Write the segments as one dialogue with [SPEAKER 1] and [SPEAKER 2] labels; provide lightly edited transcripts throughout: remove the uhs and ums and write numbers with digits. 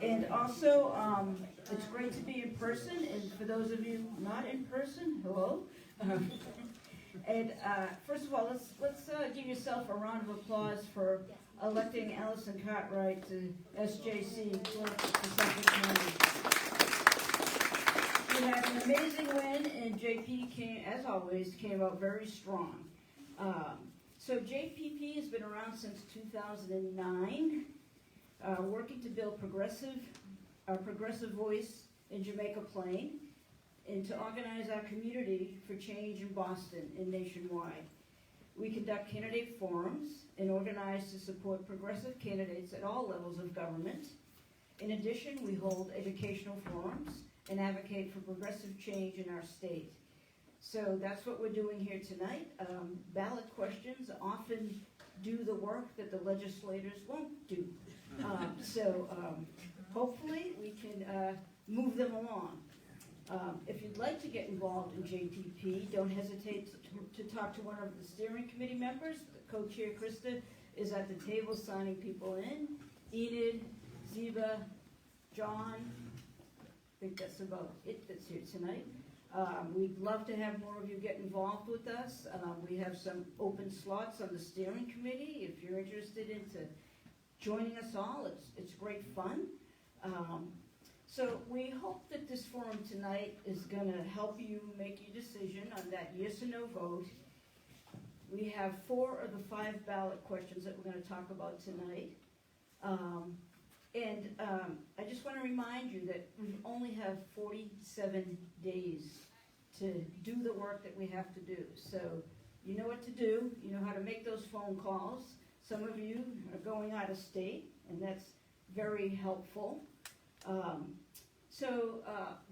[SPEAKER 1] And also, it's great to be in person, and for those of you not in person, hello. And first of all, let's give yourself a round of applause for electing Allison Cartwright to SJC Clerk for Suffolk County. She had an amazing win, and JP came, as always, came out very strong. So JPP has been around since 2009, working to build a progressive voice in Jamaica Plain, and to organize our community for change in Boston and nationwide. We conduct candidate forums and organize to support progressive candidates at all levels of government. In addition, we hold educational forums and advocate for progressive change in our state. So that's what we're doing here tonight. Ballot questions often do the work that the legislators won't do. Hopefully we can move them along. If you'd like to get involved in JPP, don't hesitate to talk to one of the steering committee members. The co-chair, Krista, is at the table signing people in. Enid, Ziba, John, I think that's about it that's here tonight. We'd love to have more of you get involved with us. We have some open slots on the steering committee. If you're interested in joining us all, it's great fun. So we hope that this forum tonight is going to help you make your decision on that yes or no vote. We have 4 of the 5 ballot questions that we're going to talk about tonight. I just want to remind you that we only have 47 days to do the work that we have to do. So you know what to do. You know how to make those phone calls. Some of you are going out of state, and that's very helpful.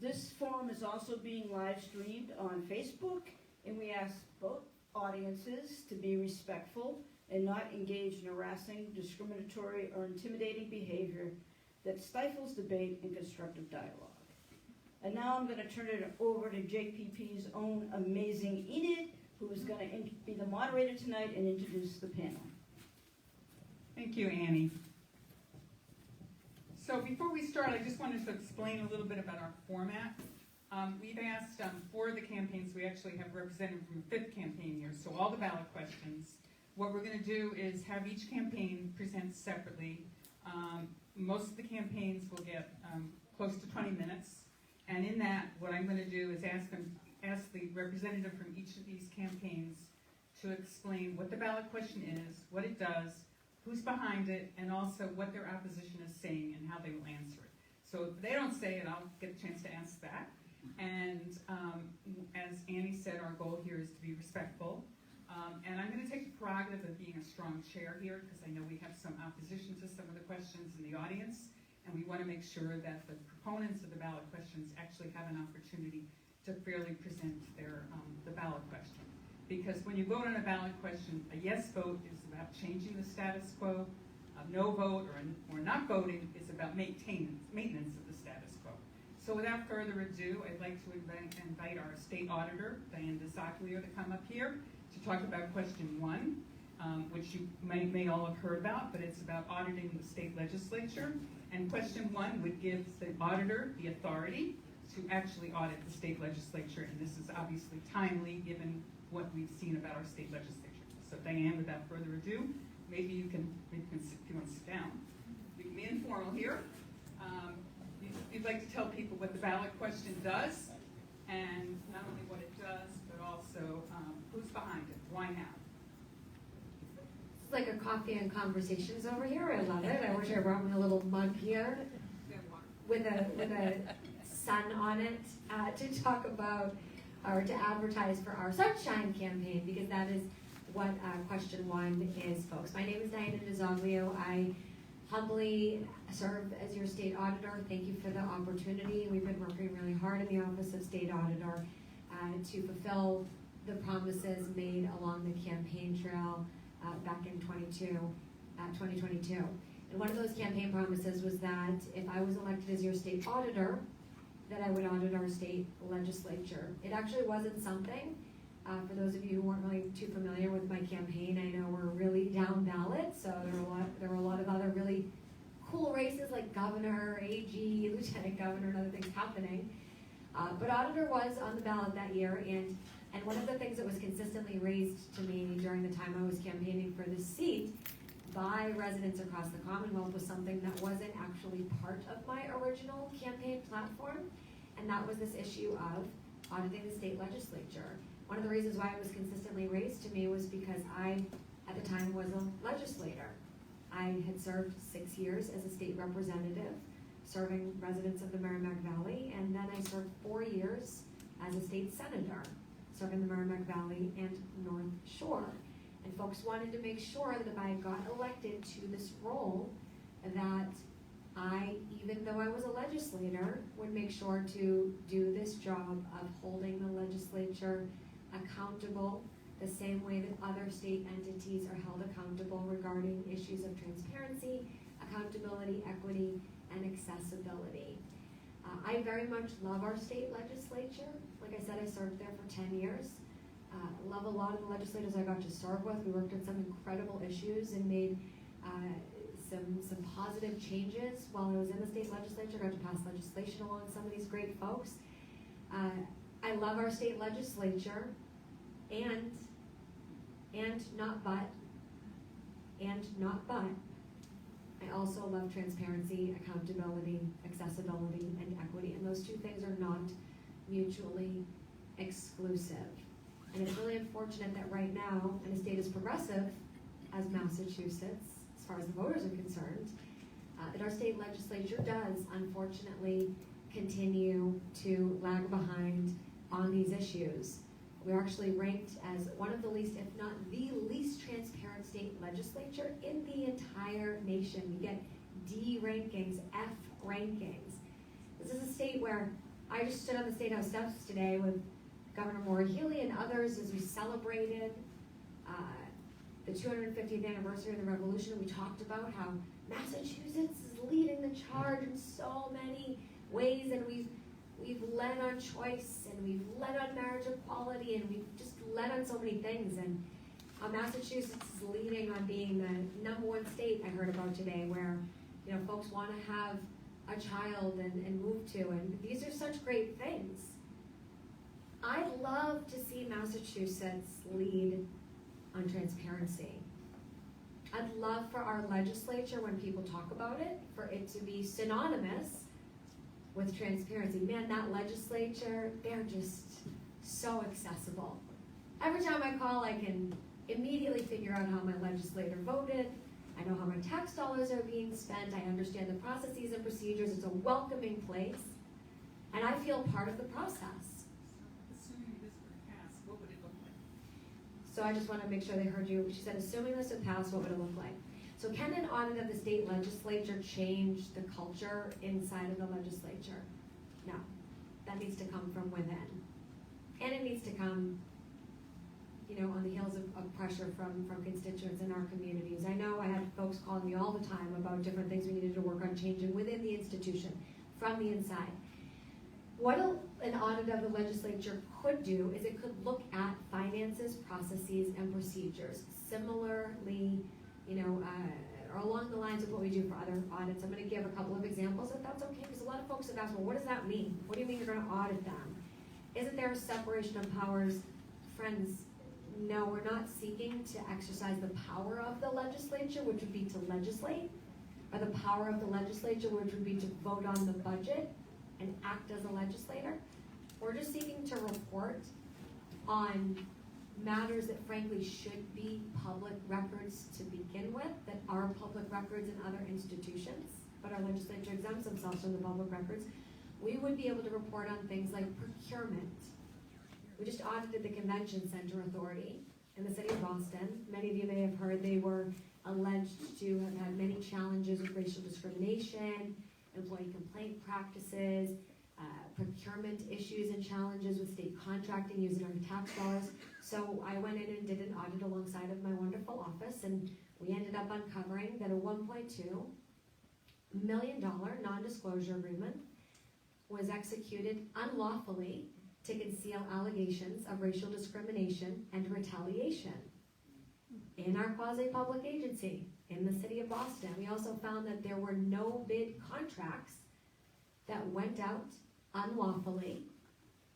[SPEAKER 1] This forum is also being live streamed on Facebook, and we ask both audiences to be respectful and not engage in harassing, discriminatory, or intimidating behavior that stifles debate and constructive dialogue. And now I'm going to turn it over to JPP's own amazing Enid, who is going to be the moderator tonight and introduce the panel.
[SPEAKER 2] Thank you, Annie. So before we start, I just wanted to explain a little bit about our format. We've asked for the campaigns, we actually have represented from the 5th campaign year, so all the ballot questions. What we're going to do is have each campaign present separately. Most of the campaigns will get close to 20 minutes, and in that, what I'm going to do is ask the representative from each of these campaigns to explain what the ballot question is, what it does, who's behind it, and also what their opposition is saying and how they will answer it. So if they don't say it, I'll get a chance to ask that. And as Annie said, our goal here is to be respectful. And I'm going to take the prerogative of being a strong chair here, because I know we have some opposition to some of the questions in the audience, and we want to make sure that the proponents of the ballot questions actually have an opportunity to fairly present the ballot question. Because when you vote on a ballot question, a yes vote is about changing the status quo. A no vote or not voting is about maintenance of the status quo. So without further ado, I'd like to invite our state auditor, DiZoglio, to come up here to talk about question 1, which you may all have heard about, but it's about auditing the state legislature. And question 1 would give the auditor the authority to actually audit the state legislature, and this is obviously timely given what we've seen about our state legislature. So Diane, without further ado, maybe you can sit, if you want to sit down. You can be informal here. You'd like to tell people what the ballot question does, and not only what it does, but also who's behind it, why now?
[SPEAKER 3] It's like a coffee and conversations over here. I love it. I wish I brought me a little mug here with a sun on it to talk about or to advertise for our Sunshine campaign, because that is what question 1 is, folks. My name is Diana DiZoglio. I humbly serve as your state auditor. Thank you for the opportunity. We've been working really hard in the Office of State Auditor to fulfill the promises made along the campaign trail back in 2022. And one of those campaign promises was that if I was elected as your state auditor, that I would audit our state legislature. It actually wasn't something, for those of you who weren't really too familiar with my campaign, I know we're really down ballot, so there were a lot of other really cool races like governor, AG, lieutenant governor, and other things happening. But auditor was on the ballot that year, and one of the things that was consistently raised to me during the time I was campaigning for this seat by residents across the Commonwealth was something that wasn't actually part of my original campaign platform, and that was this issue of auditing the state legislature. One of the reasons why it was consistently raised to me was because I, at the time, was a legislator. I had served 6 years as a state representative, serving residents of the Merrimack Valley, and then I served 4 years as a state senator, serving the Merrimack Valley and North Shore. And folks wanted to make sure that if I got elected to this role, that I, even though I was a legislator, would make sure to do this job of holding the legislature accountable the same way that other state entities are held accountable regarding issues of transparency, accountability, equity, and accessibility. I very much love our state legislature. Like I said, I served there for 10 years. Love a lot of the legislators I got to serve with. We worked on some incredible issues and made some positive changes while I was in the state legislature. I got to pass legislation along with some of these great folks. I love our state legislature, and not but, I also love transparency, accountability, accessibility, and equity, and those two things are not mutually exclusive. And it's really unfortunate that right now, in a state as progressive as Massachusetts, as far as the voters are concerned, that our state legislature does, unfortunately, continue to lag behind on these issues. We're actually ranked as one of the least, if not the least transparent state legislature in the entire nation. We get D rankings, F rankings. This is a state where I just stood on the State House steps today with Governor Maura Healey and others as we celebrated the 250th anniversary of the Revolution. We talked about how Massachusetts is leading the charge in so many ways, and we've led on choice, and we've led on marriage equality, and we've just led on so many things. And Massachusetts is leading on being the #1 state I heard about today, where folks want to have a child and move to, and these are such great things. I'd love to see Massachusetts lead on transparency. I'd love for our legislature, when people talk about it, for it to be synonymous with transparency. Man, that legislature, they're just so accessible. Every time I call, I can immediately figure out how my legislator voted. I know how my tax dollars are being spent. I understand the processes and procedures. It's a welcoming place, and I feel part of the process.
[SPEAKER 2] Assuming this were passed, what would it look like?
[SPEAKER 3] So I just want to make sure they heard you. She said, assuming this would pass, what would it look like? So can an audit of the state legislature change the culture inside of the legislature? No. That needs to come from within. And it needs to come, on the heels of pressure from constituents in our communities. I know I had folks calling me all the time about different things we needed to work on changing within the institution, from the inside. What an audit of the legislature could do is it could look at finances, processes, and procedures. Similarly, or along the lines of what we do for other audits. I'm going to give a couple of examples, if that's okay, because a lot of folks have asked, well, what does that mean? What do you mean you're going to audit them? Isn't there a separation of powers? Friends, no, we're not seeking to exercise the power of the legislature, which would be to legislate, or the power of the legislature, which would be to vote on the budget and act as a legislator. We're just seeking to report on matters that frankly should be public records to begin with, that are public records in other institutions, but our legislature exempts themselves from the public records. We would be able to report on things like procurement. We just audited the Convention Center Authority in the city of Boston. Many of you may have heard they were alleged to have had many challenges with racial discrimination, employee complaint practices, procurement issues and challenges with state contracting using our tax dollars. So I went in and did an audit alongside of my wonderful office, and we ended up uncovering that a $1.2 million non-disclosure agreement was executed unlawfully to conceal allegations of racial discrimination and retaliation in our quasi-public agency, in the city of Boston. We also found that there were no bid contracts that went out unlawfully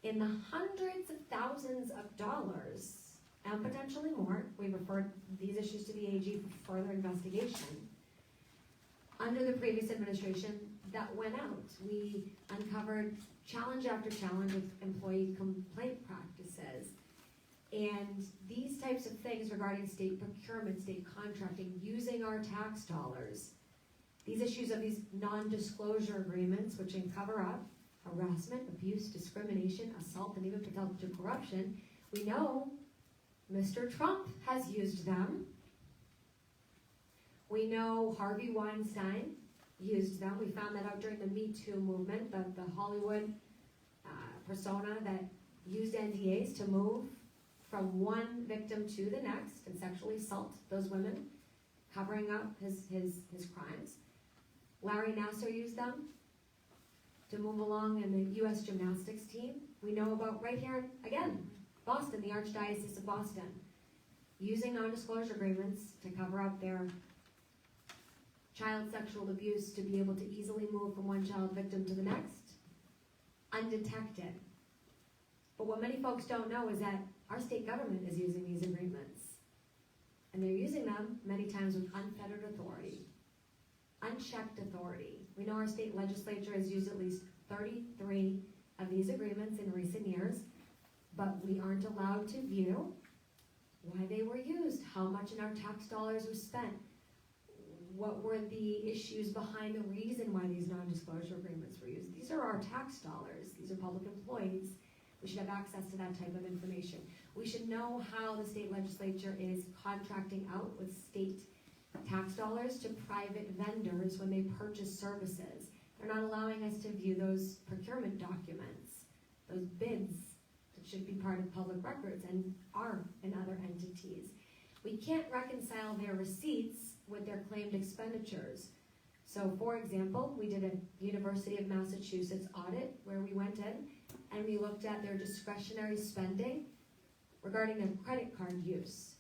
[SPEAKER 3] in the hundreds of thousands of dollars, and potentially more. We referred these issues to the AG for further investigation. Under the previous administration, that went out. We uncovered challenge after challenge with employee complaint practices. And these types of things regarding state procurement, state contracting, using our tax dollars, these issues of these non-disclosure agreements, which can cover up harassment, abuse, discrimination, assault, and even potential corruption, we know Mr. Trump has used them. We know Harvey Weinstein used them. We found that out during the Me Too movement, the Hollywood persona that used NDAs to move from one victim to the next and sexually assault those women, covering up his crimes. Larry Nassar used them to move along in the U.S. gymnastics team. We know about right here, again, Boston, the Archdiocese of Boston, using non-disclosure agreements to cover up their child sexual abuse to be able to easily move from one child victim to the next, undetected. But what many folks don't know is that our state government is using these agreements. And they're using them many times with unfettered authority, unchecked authority. We know our state legislature has used at least 33 of these agreements in recent years, but we aren't allowed to view why they were used, how much in our tax dollars was spent, what were the issues behind the reason why these non-disclosure agreements were used. These are our tax dollars. These are public employees. We should have access to that type of information. We should know how the state legislature is contracting out with state tax dollars to private vendors when they purchase services. They're not allowing us to view those procurement documents, those bids that should be part of public records and are in other entities. We can't reconcile their receipts with their claimed expenditures. So for example, we did a University of Massachusetts audit where we went in and we looked at their discretionary spending regarding their credit card use.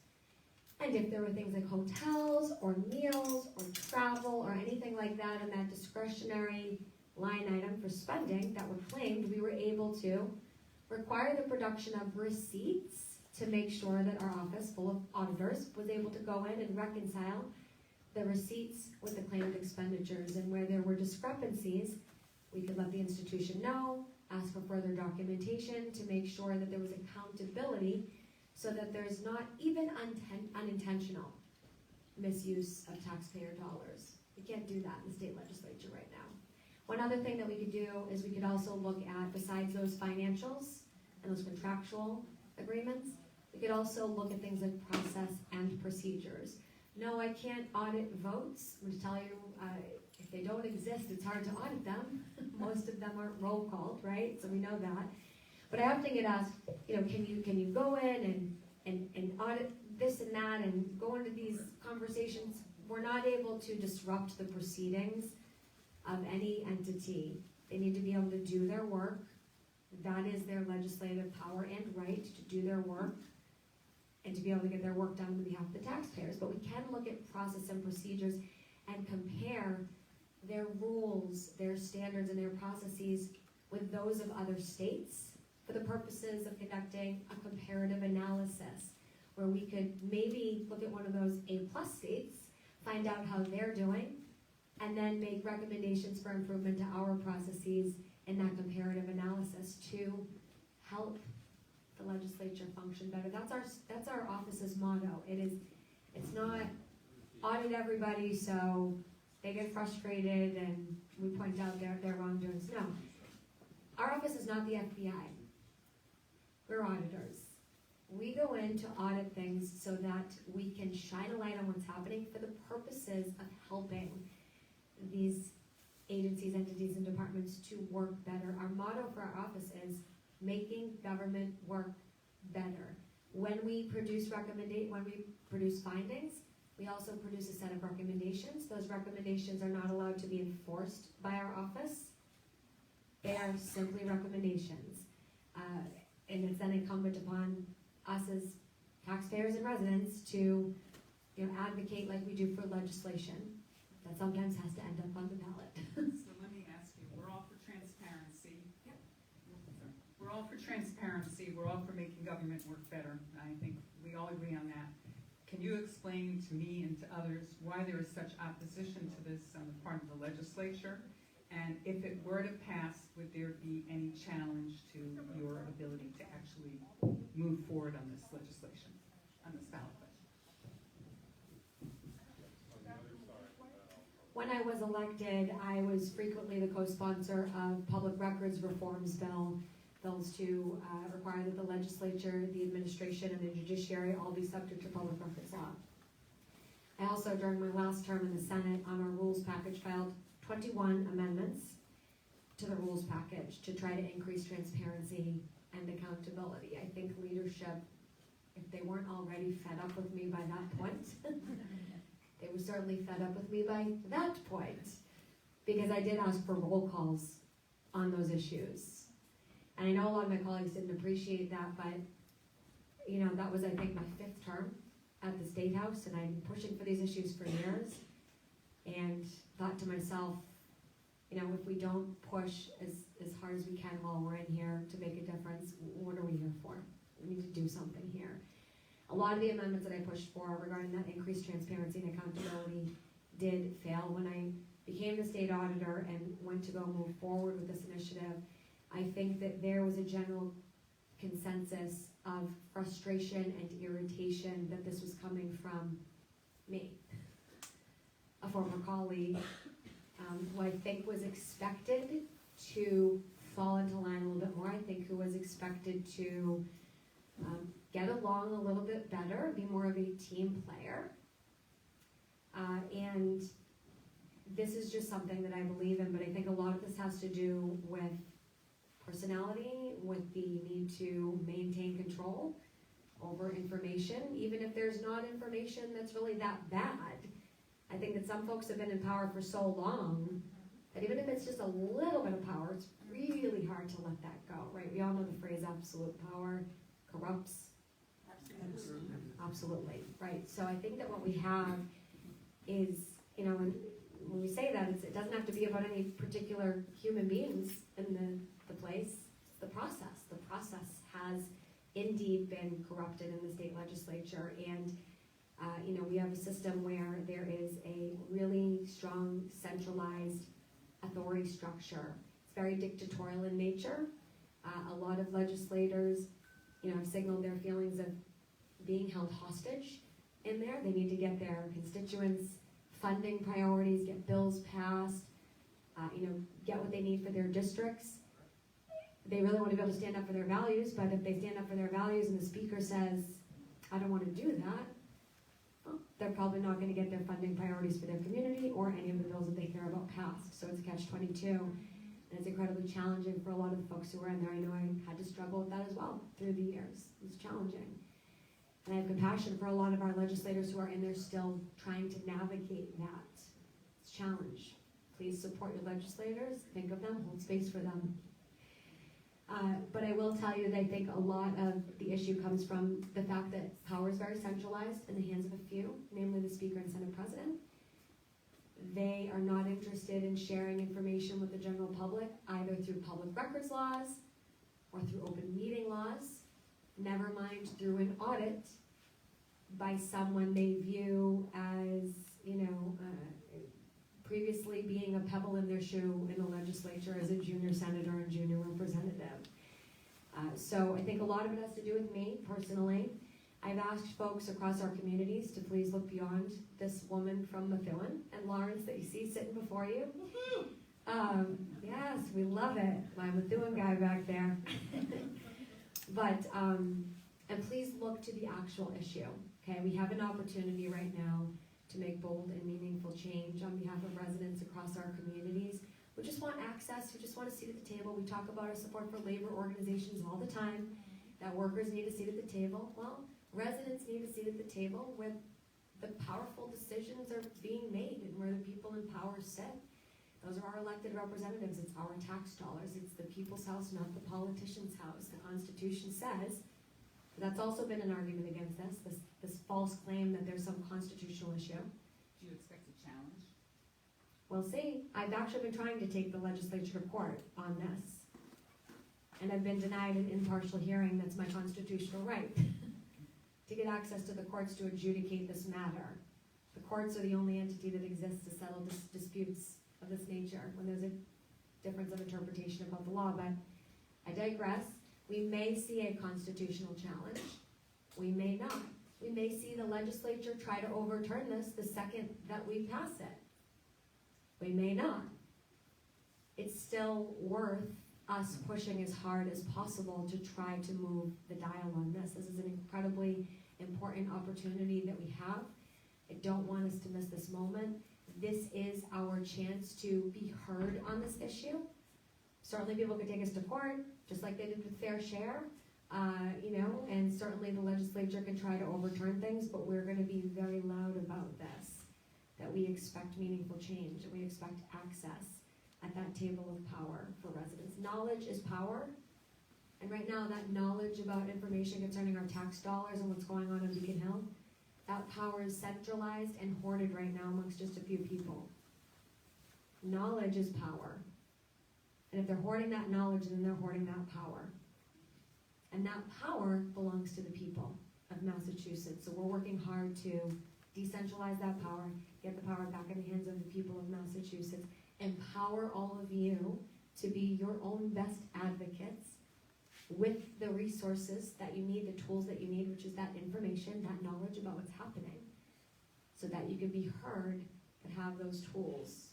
[SPEAKER 3] And if there were things like hotels or meals or travel or anything like that in that discretionary line item for spending that were claimed, we were able to require the production of receipts to make sure that our office, full of auditors, was able to go in and reconcile the receipts with the claimed expenditures. And where there were discrepancies, we could let the institution know, ask for further documentation to make sure that there was accountability so that there's not even unintentional misuse of taxpayer dollars. We can't do that in the state legislature right now. One other thing that we could do is we could also look at, besides those financials and those contractual agreements, we could also look at things like process and procedures. No, I can't audit votes. I'm going to tell you, if they don't exist, it's hard to audit them. Most of them aren't roll called, right? So we know that. But I often get asked, can you go in and audit this and that and go into these conversations? We're not able to disrupt the proceedings of any entity. They need to be able to do their work. That is their legislative power and right to do their work and to be able to get their work done on behalf of the taxpayers. But we can look at process and procedures and compare their rules, their standards, and their processes with those of other states for the purposes of conducting a comparative analysis, where we could maybe look at one of those A+ states, find out how they're doing, and then make recommendations for improvement to our processes in that comparative analysis to help the legislature function better. That's our office's motto. It's not audit everybody so they get frustrated and we point out their wrongdoings. No. Our office is not the FBI. We're auditors. We go in to audit things so that we can shine a light on what's happening for the purposes of helping these agencies, entities, and departments to work better. Our motto for our office is making government work better. When we produce findings, we also produce a set of recommendations. Those recommendations are not allowed to be enforced by our office. They are simply recommendations. And it's then incumbent upon us as taxpayers and residents to advocate like we do for legislation that sometimes has to end up on the ballot.
[SPEAKER 2] So let me ask you, we're all for transparency.
[SPEAKER 3] Yep.
[SPEAKER 2] We're all for transparency, we're all for making government work better. I think we all agree on that. Can you explain to me and to others why there is such opposition to this on the part of the legislature? And if it were to pass, would there be any challenge to your ability to actually move forward on this legislation, on this ballot question?
[SPEAKER 3] When I was elected, I was frequently the co-sponsor of public records reforms bills to require that the legislature, the administration, and the judiciary all be subject to public records law. I also, during my last term in the Senate, on our rules package, filed 21 amendments to the rules package to try to increase transparency and accountability. I think leadership, if they weren't already fed up with me by that point, they were certainly fed up with me by that point, because I did ask for roll calls on those issues. And I know a lot of my colleagues didn't appreciate that, but that was, I think, my 5th term at the State House, and I've been pushing for these issues for years, and thought to myself, if we don't push as hard as we can while we're in here to make a difference, what are we here for? We need to do something here. A lot of the amendments that I pushed for regarding that increased transparency and accountability did fail. When I became the state auditor and went to go move forward with this initiative, I think that there was a general consensus of frustration and irritation that this was coming from me, a former colleague, who I think was expected to fall into line a little bit more. I think who was expected to get along a little bit better, be more of a team player. And this is just something that I believe in, but I think a lot of this has to do with personality, with the need to maintain control over information, even if there's not information that's really that bad. I think that some folks have been in power for so long that even if it's just a little bit of power, it's really hard to let that go, right? We all know the phrase absolute power corrupts. Absolutely, right? So I think that what we have is, and when we say that, it doesn't have to be about any particular human beings in the place. It's the process. The process has indeed been corrupted in the state legislature, and we have a system where there is a really strong centralized authority structure. It's very dictatorial in nature. A lot of legislators, have signaled their feelings of being held hostage in there. They need to get their constituents' funding priorities, get bills passed, get what they need for their districts. They really want to be able to stand up for their values, but if they stand up for their values and the speaker says, I don't want to do that, well, they're probably not going to get their funding priorities for their community or any of the bills that they care about passed. So it's a catch-22, and it's incredibly challenging for a lot of the folks who are in there. I know I had to struggle with that as well through the years. It's challenging. And I have compassion for a lot of our legislators who are in there still trying to navigate that. It's a challenge. Please support your legislators. Think of them. Hold space for them. But I will tell you that I think a lot of the issue comes from the fact that power is very centralized in the hands of a few, namely the Speaker and Senate President. They are not interested in sharing information with the general public, either through public records laws or through open meeting laws, never mind through an audit by someone they view as, previously being a pebble in their shoe in the legislature as a junior senator and junior representative. So I think a lot of it has to do with me personally. I've asked folks across our communities to please look beyond this woman from Methuen and Lawrence that you see sitting before you. Yes, we love it. My Methuen guy back there. But, and please look to the actual issue. Okay, we have an opportunity right now to make bold and meaningful change on behalf of residents across our communities who just want access, who just want a seat at the table. We talk about our support for labor organizations all the time, that workers need a seat at the table. Well, residents need a seat at the table where the powerful decisions are being made and where the people in power sit. Those are our elected representatives. It's our tax dollars. It's the people's house, not the politician's house. The Constitution says That's also been an argument against this false claim that there's some constitutional issue.
[SPEAKER 2] Do you expect a challenge?
[SPEAKER 3] We'll see. I've actually been trying to take the legislature to court on this. And I've been denied an impartial hearing. That's my constitutional right. To get access to the courts to adjudicate this matter. The courts are the only entity that exists to settle disputes of this nature when there's a difference of interpretation about the law. But I digress. We may see a constitutional challenge. We may not. We may see the legislature try to overturn this the second that we pass it. We may not. It's still worth us pushing as hard as possible to try to move the dial on this. This is an incredibly important opportunity that we have. I don't want us to miss this moment. This is our chance to be heard on this issue. Certainly people could take us to court, just like they did with Fair Share, and certainly the legislature can try to overturn things, but we're going to be very loud about this, that we expect meaningful change, and we expect access at that table of power for residents. Knowledge is power, and right now that knowledge about information concerning our tax dollars and what's going on in Beacon Hill, that power is centralized and hoarded right now amongst just a few people. Knowledge is power. And if they're hoarding that knowledge, then they're hoarding that power. And that power belongs to the people of Massachusetts. So we're working hard to decentralize that power, get the power back in the hands of the people of Massachusetts, empower all of you to be your own best advocates with the resources that you need, the tools that you need, which is that information, that knowledge about what's happening, so that you can be heard and have those tools.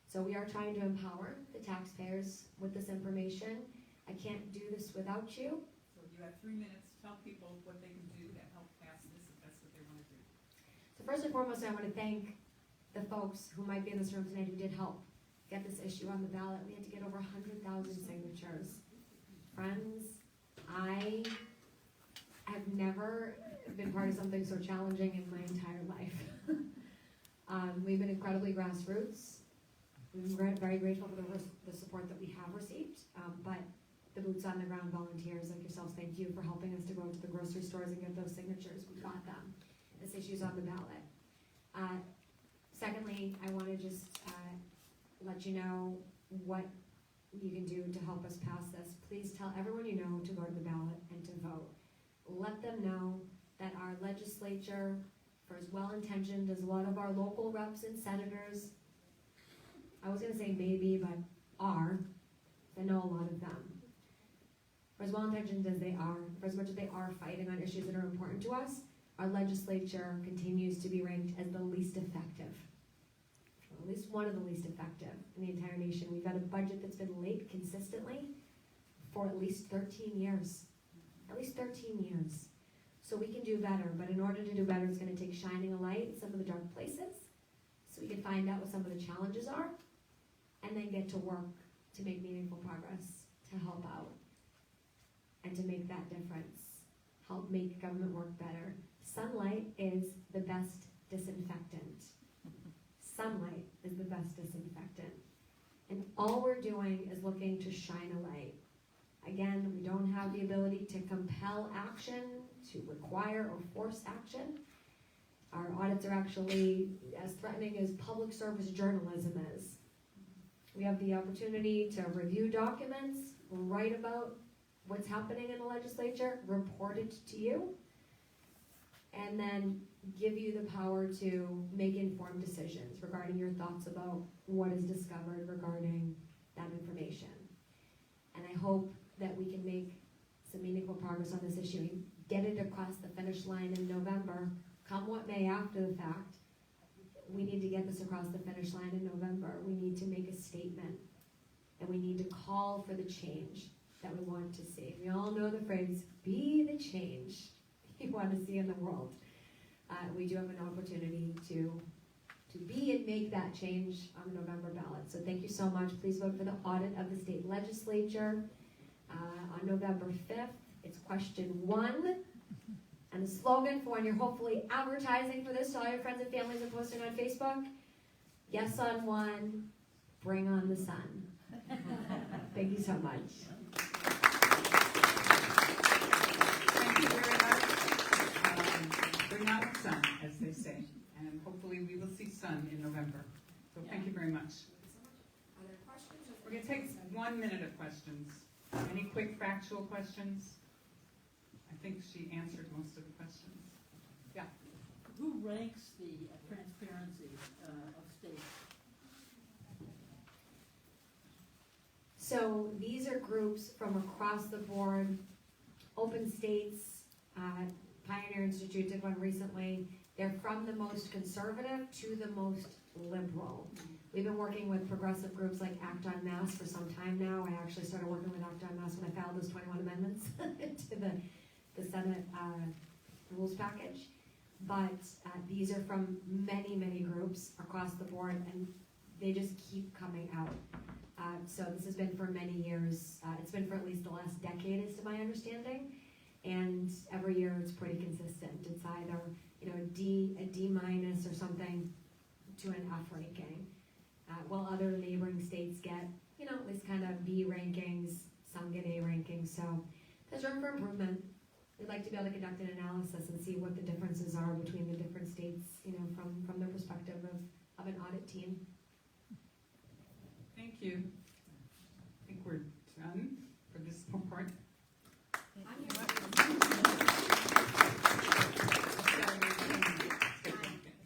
[SPEAKER 3] So we are trying to empower the taxpayers with this information. I can't do this without you.
[SPEAKER 2] So you have 3 minutes to tell people what they can do to help pass this if that's what they want to do.
[SPEAKER 3] So first and foremost, I want to thank the folks who might be in this room tonight who did help get this issue on the ballot. We had to get over 100,000 signatures. Friends, I have never been part of something so challenging in my entire life. We've been incredibly grassroots. We're very grateful for the support that we have received, but the boots on the ground volunteers like yourselves, thank you for helping us to go to the grocery stores and get those signatures. We got them. This issue's on the ballot. Secondly, I want to just let you know what you can do to help us pass this. Please tell everyone you know to go to the ballot and to vote. Let them know that our legislature, for as well-intentioned as a lot of our local reps and senators, I was going to say maybe, but are, I know a lot of them. For as well-intentioned as they are, for as much as they are fighting on issues that are important to us, our legislature continues to be ranked as the least effective. At least one of the least effective in the entire nation. We've had a budget that's been late consistently for at least 13 years. At least 13 years. So we can do better, but in order to do better, it's going to take shining a light in some of the dark places so we can find out what some of the challenges are and then get to work to make meaningful progress, to help out, and to make that difference. Help make government work better. Sunlight is the best disinfectant. Sunlight is the best disinfectant. And all we're doing is looking to shine a light. Again, we don't have the ability to compel action, to require or force action. Our audits are actually as threatening as public service journalism is. We have the opportunity to review documents, write about what's happening in the legislature, report it to you, and then give you the power to make informed decisions regarding your thoughts about what is discovered regarding that information. And I hope that we can make some meaningful progress on this issue and get it across the finish line in November. Come what may after the fact, we need to get this across the finish line in November. We need to make a statement, and we need to call for the change that we want to see. We all know the phrase, be the change you want to see in the world. We do have an opportunity to be and make that change on the November ballot. So thank you so much. Please vote for the audit of the state legislature on November 5th. It's question 1. And the slogan for when you're hopefully advertising for this to all your friends and families and posting on Facebook, yes on 1, bring on the sun. Thank you so much.
[SPEAKER 2] Thank you very say. And hopefully we will see sun in November. So thank you very much.
[SPEAKER 3] Are there questions?
[SPEAKER 2] We're going to take 1 minute of questions. Any quick factual questions? I think she answered most of the questions. Yeah.
[SPEAKER 4] Who ranks the transparency of states?
[SPEAKER 3] So these are groups from across the board. Open States, Pioneer Institute did one recently. They're from the most conservative to the most liberal. We've been working with progressive groups like Act on Mass for some time now. I actually started working with Act on Mass when I filed those 21 amendments to the Senate rules package. But these are from many, many groups across the board, and they just keep coming out. So this has been for many years. It's been for at least the last decade, is to my understanding. And every year it's pretty consistent. It's either a D minus or something to an F ranking. While other neighboring states get at least kind of B rankings, some get A rankings. So there's room for improvement. We'd like to be able to conduct an analysis and see what the differences are between the different states, from the perspective of an audit team.
[SPEAKER 2] Thank you. I think we're done for this part.
[SPEAKER 3] I'm here.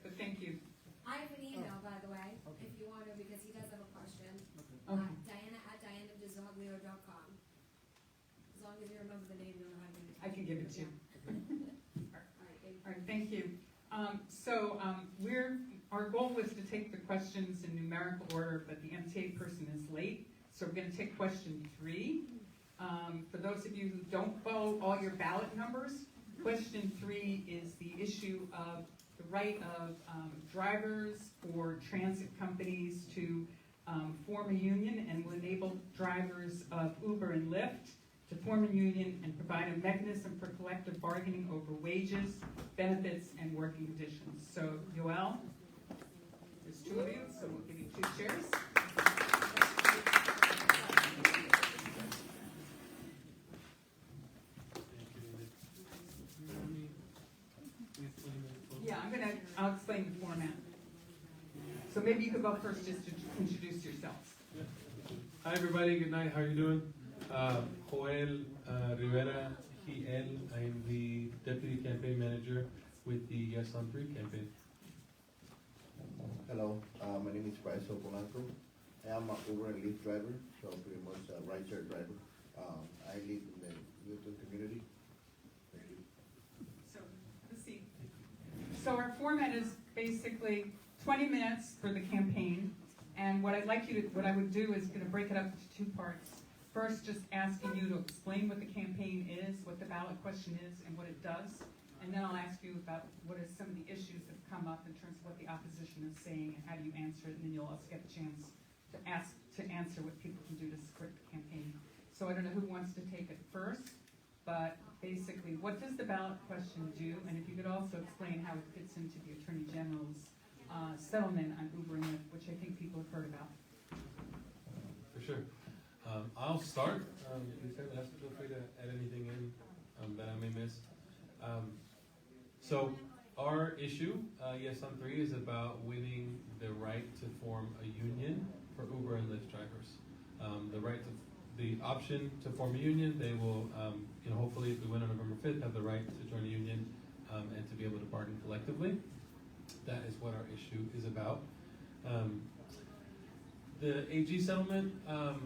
[SPEAKER 2] But thank you.
[SPEAKER 3] I have an email, by the way, if you want to, because he does have a question.
[SPEAKER 2] Okay.
[SPEAKER 3] Diana@dianaDiZoglio.com. As long as you remember the name, you'll know how to do it.
[SPEAKER 2] I can give it to you.
[SPEAKER 3] All right, thank you.
[SPEAKER 2] All right, thank you. Our goal was to take the questions in numerical order, but the MTA person is late, so we're going to take question 3. For those of you who don't follow all your ballot numbers, question 3 is the issue of the right of drivers or transit companies to form a union, and will enable drivers of Uber and Lyft to form a union and provide a mechanism for collective bargaining over wages, benefits, and working conditions. So, Yoel, there's 2 of you, so we'll give you 2 chairs. Yeah, I'll explain the format. So maybe you could go first just to introduce yourselves.
[SPEAKER 5] Yeah. Hi everybody, good night, how are you doing? Joel Rivera, I'm the Deputy Campaign Manager with the Yes on 3 campaign.
[SPEAKER 6] Hello, my name is Bryce Polanco. I am an Uber and Lyft driver, so pretty much a rideshare driver. I live in the Newton community. Thank you.
[SPEAKER 2] So, let's see. So our format is basically 20 minutes for the campaign, and what I would do is going to break it up into 2 parts. First, just asking you to explain what the campaign is, what the ballot question is, and what it does. And then I'll ask you about what are some of the issues that have come up in terms of what the opposition is saying and how do you answer it, and then you'll also get a chance to answer what people can do to support the campaign. So I don't know who wants to take it first, but basically, what does the ballot question do? And if you could also explain how it fits into the Attorney General's settlement on Uber and Lyft, which I think people have heard about.
[SPEAKER 5] For sure. I'll start. Feel free to add anything in that I may miss. So our issue, Yes on 3, is about winning the right to form a union for Uber and Lyft drivers. The option to form a union, they will, hopefully if we win on November 5th, have the right to join a union and to be able to bargain collectively. That is what our issue is about. The AG settlement, I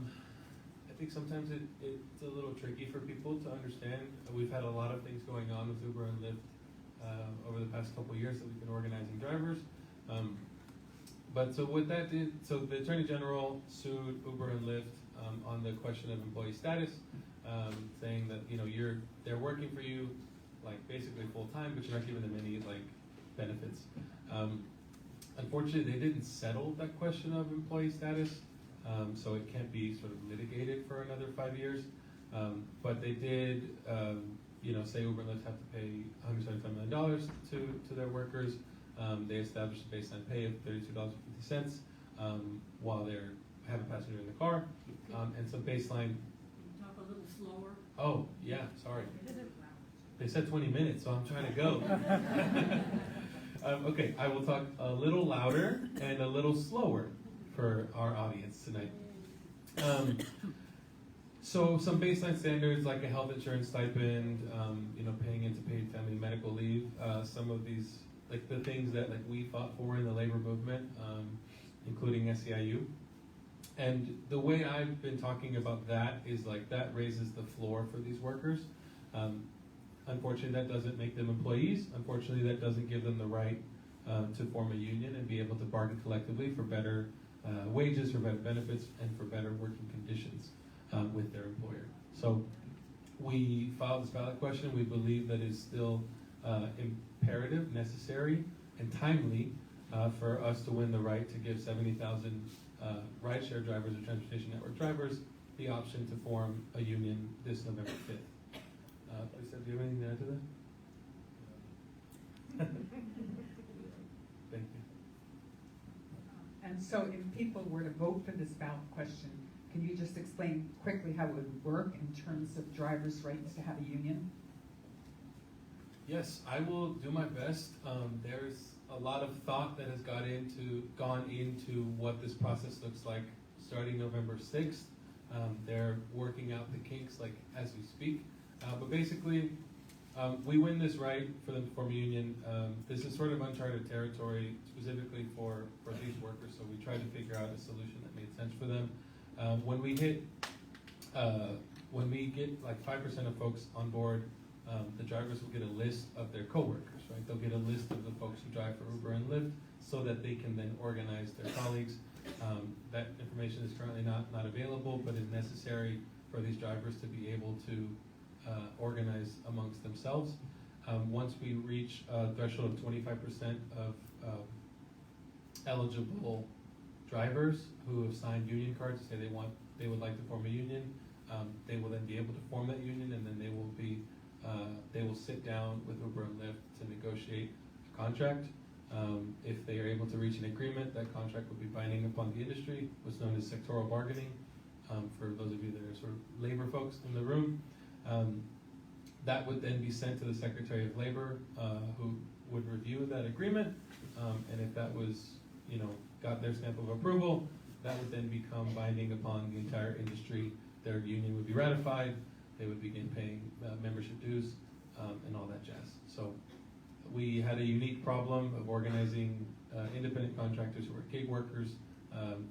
[SPEAKER 5] think sometimes it's a little tricky for people to understand. We've had a lot of things going on with Uber and Lyft over the past couple of years that we've been organizing drivers. But so what that did, so the Attorney General sued Uber and Lyft on the question of employee status, saying that they're working for you like basically full time, but you're not giving them any like benefits. Unfortunately, they didn't settle that question of employee status, so it can't be sort of litigated for another 5 years. But they did, say Uber and Lyft have to pay $175 million to their workers. They established a baseline pay of $32.50 while they have a passenger in the car, and some baseline.
[SPEAKER 4] Talk a little slower.
[SPEAKER 5] Oh yeah, sorry. They said 20 minutes, so I'm trying to go. Okay, I will talk a little louder and a little slower for our audience tonight. So some baseline standards like a health insurance stipend, paying into paid family medical leave, some of these, like the things that like we fought for in the labor movement, including SEIU. And the way I've been talking about that is like that raises the floor for these workers. Unfortunately, that doesn't make them employees. Unfortunately, that doesn't give them the right to form a union and be able to bargain collectively for better wages, for better benefits, and for better working conditions with their employer. So we filed this ballot question. We believe that it's still imperative, necessary, and timely for us to win the right to give 70,000 rideshare drivers or transportation network drivers the option to form a union this November 5th. Lisa, do you have anything to add to that? Thank you.
[SPEAKER 2] And so if people were to vote for this ballot question, can you just explain quickly how it would work in terms of drivers' rights to have a union?
[SPEAKER 5] Yes, I will do my best. There's a lot of thought that has gone into what this process looks like starting November 6th. They're working out the kinks like as we speak. But basically, we win this right for them to form a union. This is sort of uncharted territory specifically for these workers, so we tried to figure out a solution that made sense for them. When we get like 5% of folks on board, the drivers will get a list of their coworkers, right? They'll get a list of the folks who drive for Uber and Lyft so that they can then organize their colleagues. That information is currently not available, but is necessary for these drivers to be able to organize amongst themselves. Once we reach a threshold of 25% of eligible drivers who have signed union cards to say they would like to form a union, they will then be able to form that union, and then they will sit down with Uber and Lyft to negotiate a contract. If they are able to reach an agreement, that contract will be binding upon the industry, what's known as sectoral bargaining. For those of you that are sort of labor folks in the room, that would then be sent to the Secretary of Labor, who would review that agreement, and if that was, got their stamp of approval, that would then become binding upon the entire industry. Their union would be ratified, they would begin paying membership dues, and all that jazz. So we had a unique problem of organizing independent contractors who are gig workers.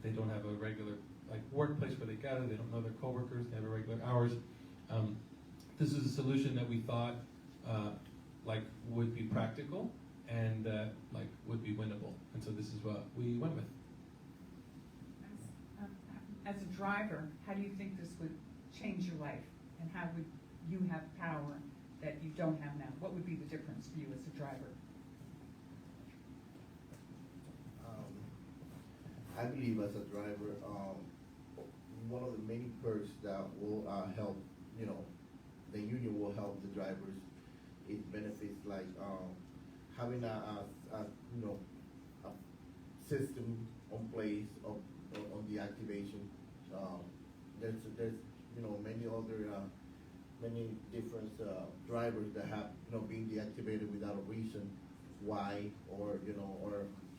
[SPEAKER 5] They don't have a regular workplace where they gather, they don't know their coworkers, they have irregular hours. This is a solution that we thought would be practical and would be winnable, and so this is what we went with.
[SPEAKER 2] As a driver, how do you think this would change your life, and how would you have power that you don't have now? What would be the difference for you as a driver?
[SPEAKER 6] I believe as a driver, one of the many perks that will help, the union will help the drivers. It benefits like having a system on place on the activation. There's many different drivers that have been deactivated without a reason why, or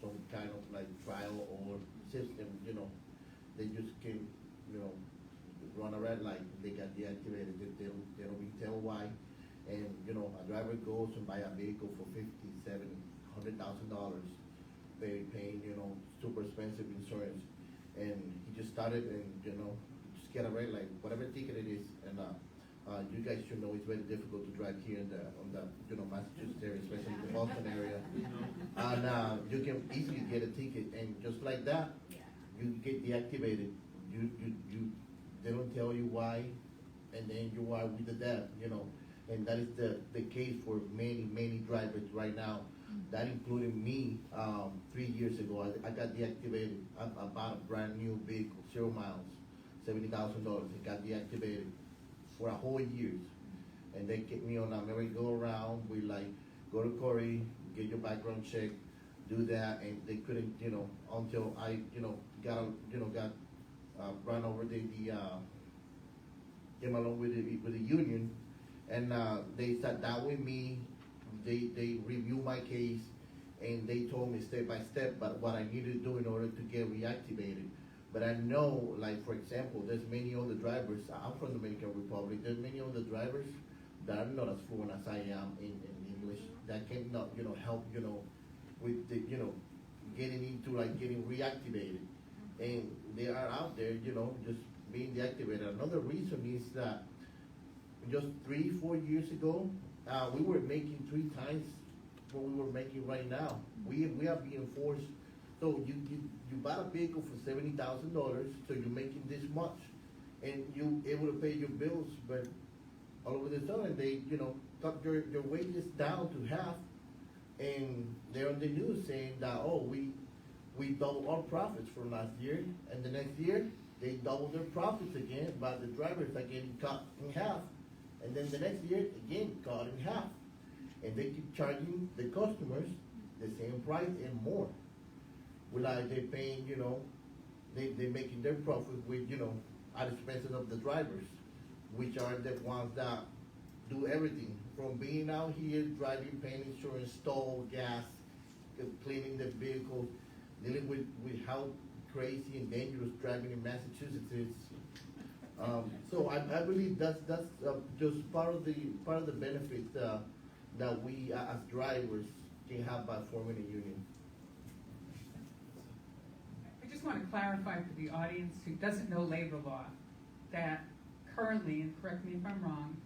[SPEAKER 6] some kind of trial or system. They just can run a red light, they got deactivated. They don't be tell why. And a driver goes and buy a vehicle for $50,000, $700,000, paying super expensive insurance, and he just started and just get a red light, whatever ticket it is. And you guys should know it's very difficult to drive here on the Massachusetts area, especially the Boston area. And you can easily get a ticket, and just like that, you get deactivated. They don't tell you why, and then you are with the debt, and that is the case for many drivers right now. That included me 3 years ago. I got deactivated. I bought a brand new vehicle, 0 miles, $70,000. It got deactivated for a whole year, and they kept me on a merry-go-round. We go to Corey, get your background check, do that, and they couldn't, until I, got run over the came along with the union, and they sat down with me. They reviewed my case, and they told me step by step, but what I need to do in order to get reactivated. But I know, like, for example, there's many other drivers, I'm from the Dominican Republic, there's many other drivers that are not as fluent as I am in English, that cannot, help, with the, getting into, like, getting reactivated. And they are out there, just being deactivated. Another reason is that just 3-4 years ago, we were making 3 times what we were making right now. We are being forced. So you bought a vehicle for $70,000, so you're making this much, and you able to pay your bills, but all of a sudden they, cut your wages down to half, and they're on the news saying that, oh, we doubled our profits from last year, and the next year they double their profits again, but the drivers are getting cut in half, and then the next year again cut in half, and they keep charging the customers the same price and more. Like they're paying, they're making their profit with, at the expense of the drivers, which are the ones that do everything from being out here, driving, paying insurance, toll, gas, cleaning the vehicles, dealing with how crazy and dangerous driving in Massachusetts is. So I believe that's just part of the benefit that we as drivers can have by forming a union.
[SPEAKER 2] I just want to clarify for the audience who doesn't know labor law that currently, and correct me if I'm wrong,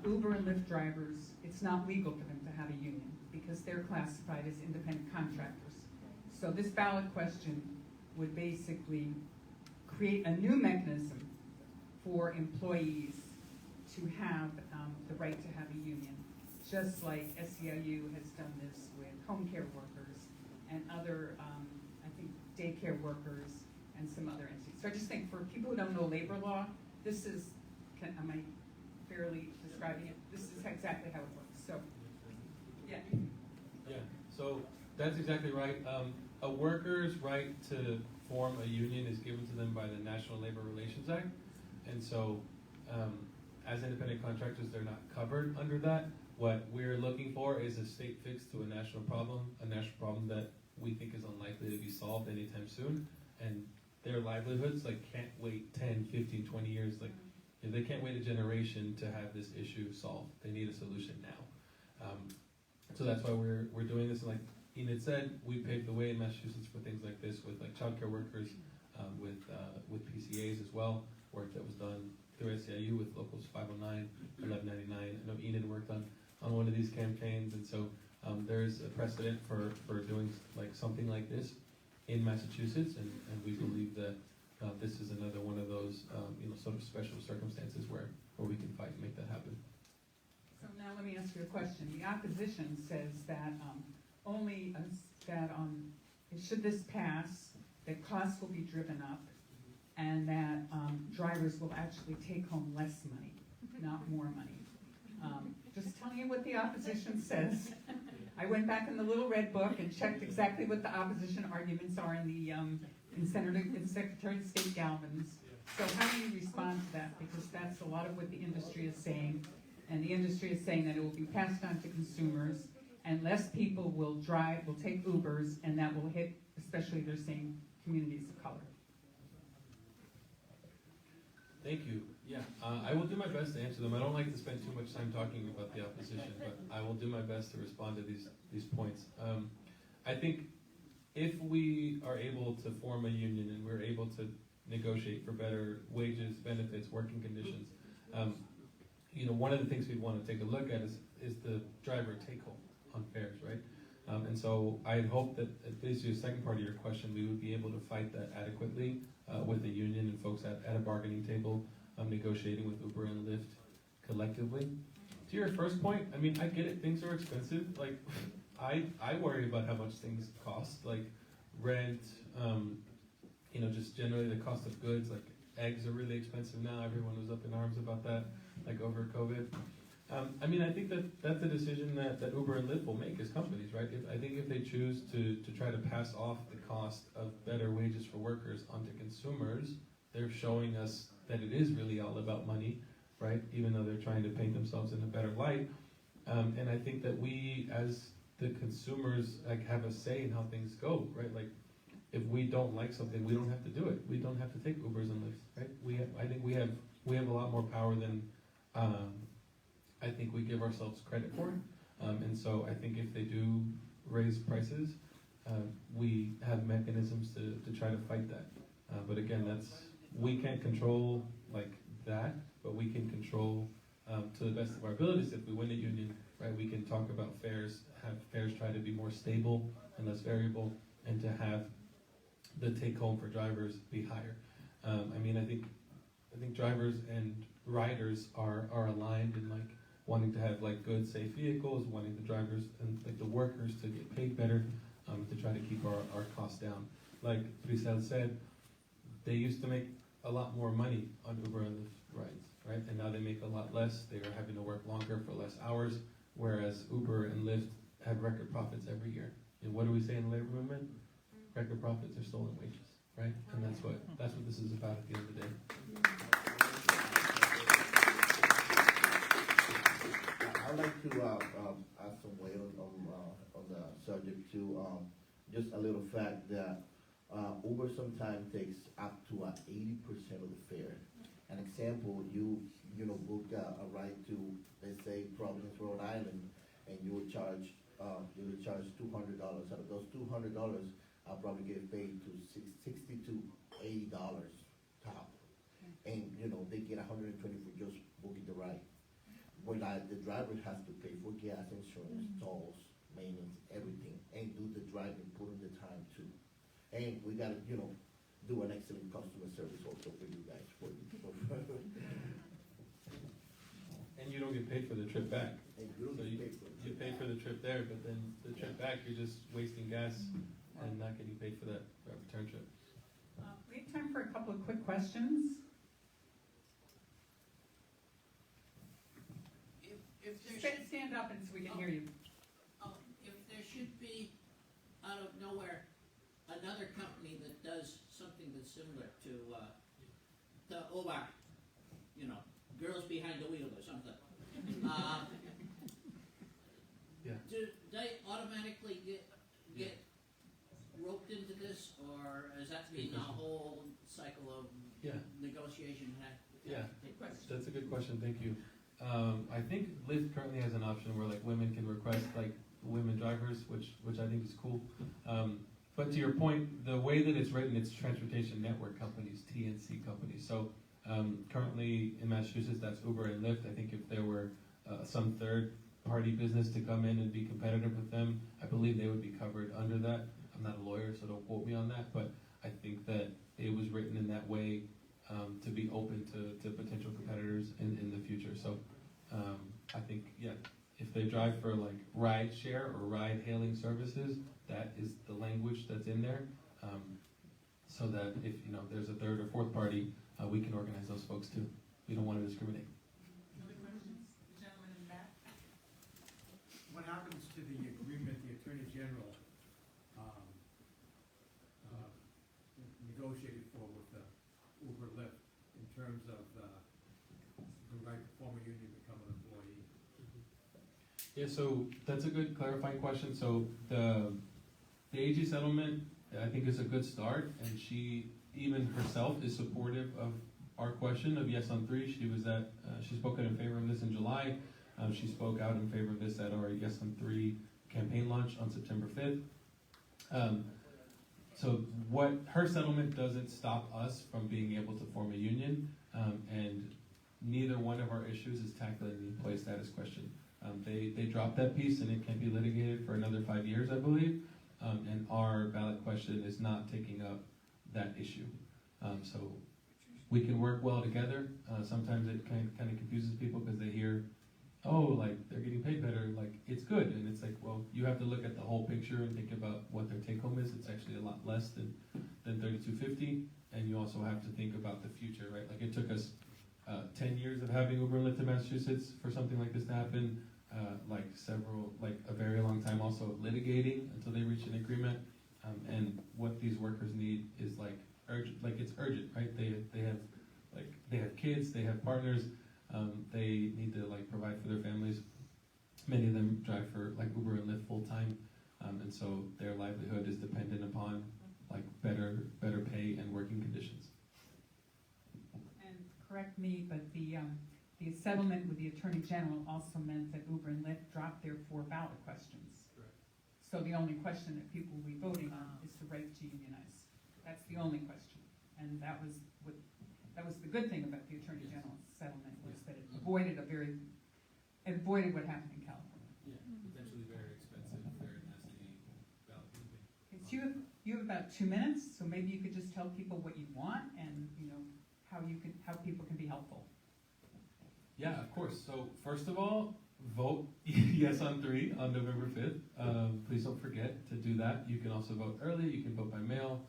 [SPEAKER 2] Uber and Lyft drivers, it's not legal for them to have a union because they're classified as independent contractors. So this ballot question would basically create a new mechanism for employees to have the right to have a union, just like SEIU has done this with home care workers and other, I think, daycare workers and some other entities. So I just think for people who don't know labor law, this is, am I fairly describing it? This is exactly how it works. So, yeah.
[SPEAKER 5] Yeah, so that's exactly right. A worker's right to form a union is given to them by the National Labor Relations Act. And so, as independent contractors, they're not covered under that. What we're looking for is a state fix to a national problem that we think is unlikely to be solved anytime soon. And their livelihoods can't wait 10, 15, 20 years. They can't wait a generation to have this issue solved. They need a solution now. So that's why we're doing this. And like Enid said, we paved the way in Massachusetts for things like this with childcare workers, with PCAs as well. Work that was done through SEIU with Locals 509, 1199. I know Enid worked on one of these campaigns, and so there's a precedent for doing something like this in Massachusetts, and we believe that this is another one of those sort of special circumstances where we can fight and make that happen.
[SPEAKER 2] So now let me ask you a question. The opposition says that should this pass, that costs will be driven up, and that drivers will actually take home less money, not more money. Just telling you what the opposition says. I went back in the little red book and checked exactly what the opposition arguments are in Secretary of State Galvin's. So how do you respond to that? Because that's a lot of what the industry is saying, and the industry is saying that it will be passed on to consumers, and less people will take Ubers, and that will hit, especially they're saying, communities of color.
[SPEAKER 5] Thank you. Yeah, I will do my best to answer them. I don't like to spend too much time talking about the opposition, but I will do my best to respond to these points. I think if we are able to form a union and we're able to negotiate for better wages, benefits, working conditions, one of the things we'd want to take a look at is the driver take home on fares, right? And so I hope that at least your second part of your question, we would be able to fight that adequately with the union and folks at a bargaining table, negotiating with Uber and Lyft collectively. To your first point, I mean, I get it, things are expensive. I worry about how much things cost, like rent, just generally the cost of goods, like eggs are really expensive now. Everyone was up in arms about that, over COVID. I think that's a decision that Uber and Lyft will make as companies, right? I think if they choose to try to pass off the cost of better wages for workers onto consumers, they're showing us that it is really all about money, right? Even though they're trying to paint themselves in a better light. And I think that we, as the consumers like have a say in how things go, right? Like, if we don't like something, we don't have to do it. We don't have to take Ubers and Lyfts, right? I think we have a lot more power than I think we give ourselves credit for. And so I think if they do raise prices, we have mechanisms to try to fight that. But again, we can't control like that, but we can control to the best of our abilities. If we win a union, right, we can talk about fares, have fares try to be more stable and less variable, and to have the take home for drivers be higher. I mean, I think drivers and riders are aligned in like wanting to have like good, safe vehicles, wanting the drivers and like the workers to get paid better, to try to keep our costs down. Like Priscilla said, they used to make a lot more money on Uber and Lyft rides, right? And now they make a lot less. They are having to work longer for less hours, whereas Uber and Lyft have record profits every year. And what do we say in the labor movement? Record profits are stolen wages, right? And that's what this is about at the end of the day.
[SPEAKER 6] I'd like to add some weight on the subject too. Just a little fact that Uber sometimes takes up to 80% of the fare. An example, you book a ride to, let's say, Providence, Rhode Island, and you will charge $200. Out of those $200, I'll probably get paid to $60 to $80 top, and they get $120 for just booking the ride. But the driver has to pay for gas, insurance, tolls, maintenance, everything, and do the driving, put in the time too. And we gotta, do an excellent customer service also for you guys.
[SPEAKER 5] And you don't get paid for the trip back.
[SPEAKER 6] And you don't
[SPEAKER 5] So
[SPEAKER 6] get paid for it.
[SPEAKER 5] you pay for the trip there, but then the trip back, you're just wasting gas and not getting paid for that return trip.
[SPEAKER 2] We have time for a couple of quick questions.
[SPEAKER 7] If there should,
[SPEAKER 2] Stand up and so we can hear you.
[SPEAKER 7] if there should be, out of nowhere, another company that does something that's similar to Uber, girls behind the wheel or something.
[SPEAKER 5] Yeah.
[SPEAKER 7] Do they automatically get roped into this, or is that being a whole cycle of
[SPEAKER 5] Yeah.
[SPEAKER 7] negotiation?
[SPEAKER 5] Yeah.
[SPEAKER 7] Take questions.
[SPEAKER 5] That's a good question, thank you. I think Lyft currently has an option where like women can request like women drivers, which I think is cool. But to your point, the way that it's written, it's transportation network companies, TNC companies. So currently in Massachusetts, that's Uber and Lyft. I think if there were some third party business to come in and be competitive with them, I believe they would be covered under that. I'm not a lawyer, so don't quote me on that, but I think that it was written in that way to be open to potential competitors in the future. So I think, yeah, if they drive for like ride share or ride hailing services, that is the language that's in there, so that if there's a third or fourth party, we can organize those folks too. We don't want to discriminate.
[SPEAKER 2] Other questions? The gentleman in the back.
[SPEAKER 8] What happens to the agreement the Attorney General negotiated for with the Uber Lyft in terms of the right to form a union, become an employee?
[SPEAKER 5] Yeah, so that's a good clarifying question. So the AG settlement, I think, is a good start, and she even herself is supportive of our question of Yes on 3. She spoke out in favor of this in July. She spoke out in favor of this at our Yes on 3 campaign launch on September 5th. So what her settlement doesn't stop us from being able to form a union, and neither one of our issues is tackling the employee status question. They dropped that piece, and it can be litigated for another 5 years, I believe. And our ballot question is not taking up that issue. So we can work well together. Sometimes it kind of confuses people because they hear, oh, like they're getting paid better, like it's good. And it's like, well, you have to look at the whole picture and think about what their take home is. It's actually a lot less than $32.50. And you also have to think about the future, right? Like it took us 10 years of having Uber and Lyft in Massachusetts for something like this to happen. A very long time also of litigating until they reach an agreement. And what these workers need is like urgent, it's urgent, right? They have kids, they have partners, they need to like provide for their families. Many of them drive for like Uber and Lyft full time, and so their livelihood is dependent upon like better pay and working conditions.
[SPEAKER 2] And correct me, but the settlement with the Attorney General also meant that Uber and Lyft dropped their 4 ballot questions.
[SPEAKER 5] Correct.
[SPEAKER 2] So the only question that people will be voting on is the right to unionize. That's the only question. And that was the good thing about the Attorney General's settlement, was that it avoided what happened in California.
[SPEAKER 5] Yeah, potentially very expensive, very nasty ballot campaign.
[SPEAKER 2] Okay, so you have about 2 minutes, so maybe you could just tell people what you want and how people can be helpful.
[SPEAKER 5] Yeah, of course. So first of all, vote yes on 3 on November 5th. Please don't forget to do that. You can also vote early. You can vote by mail.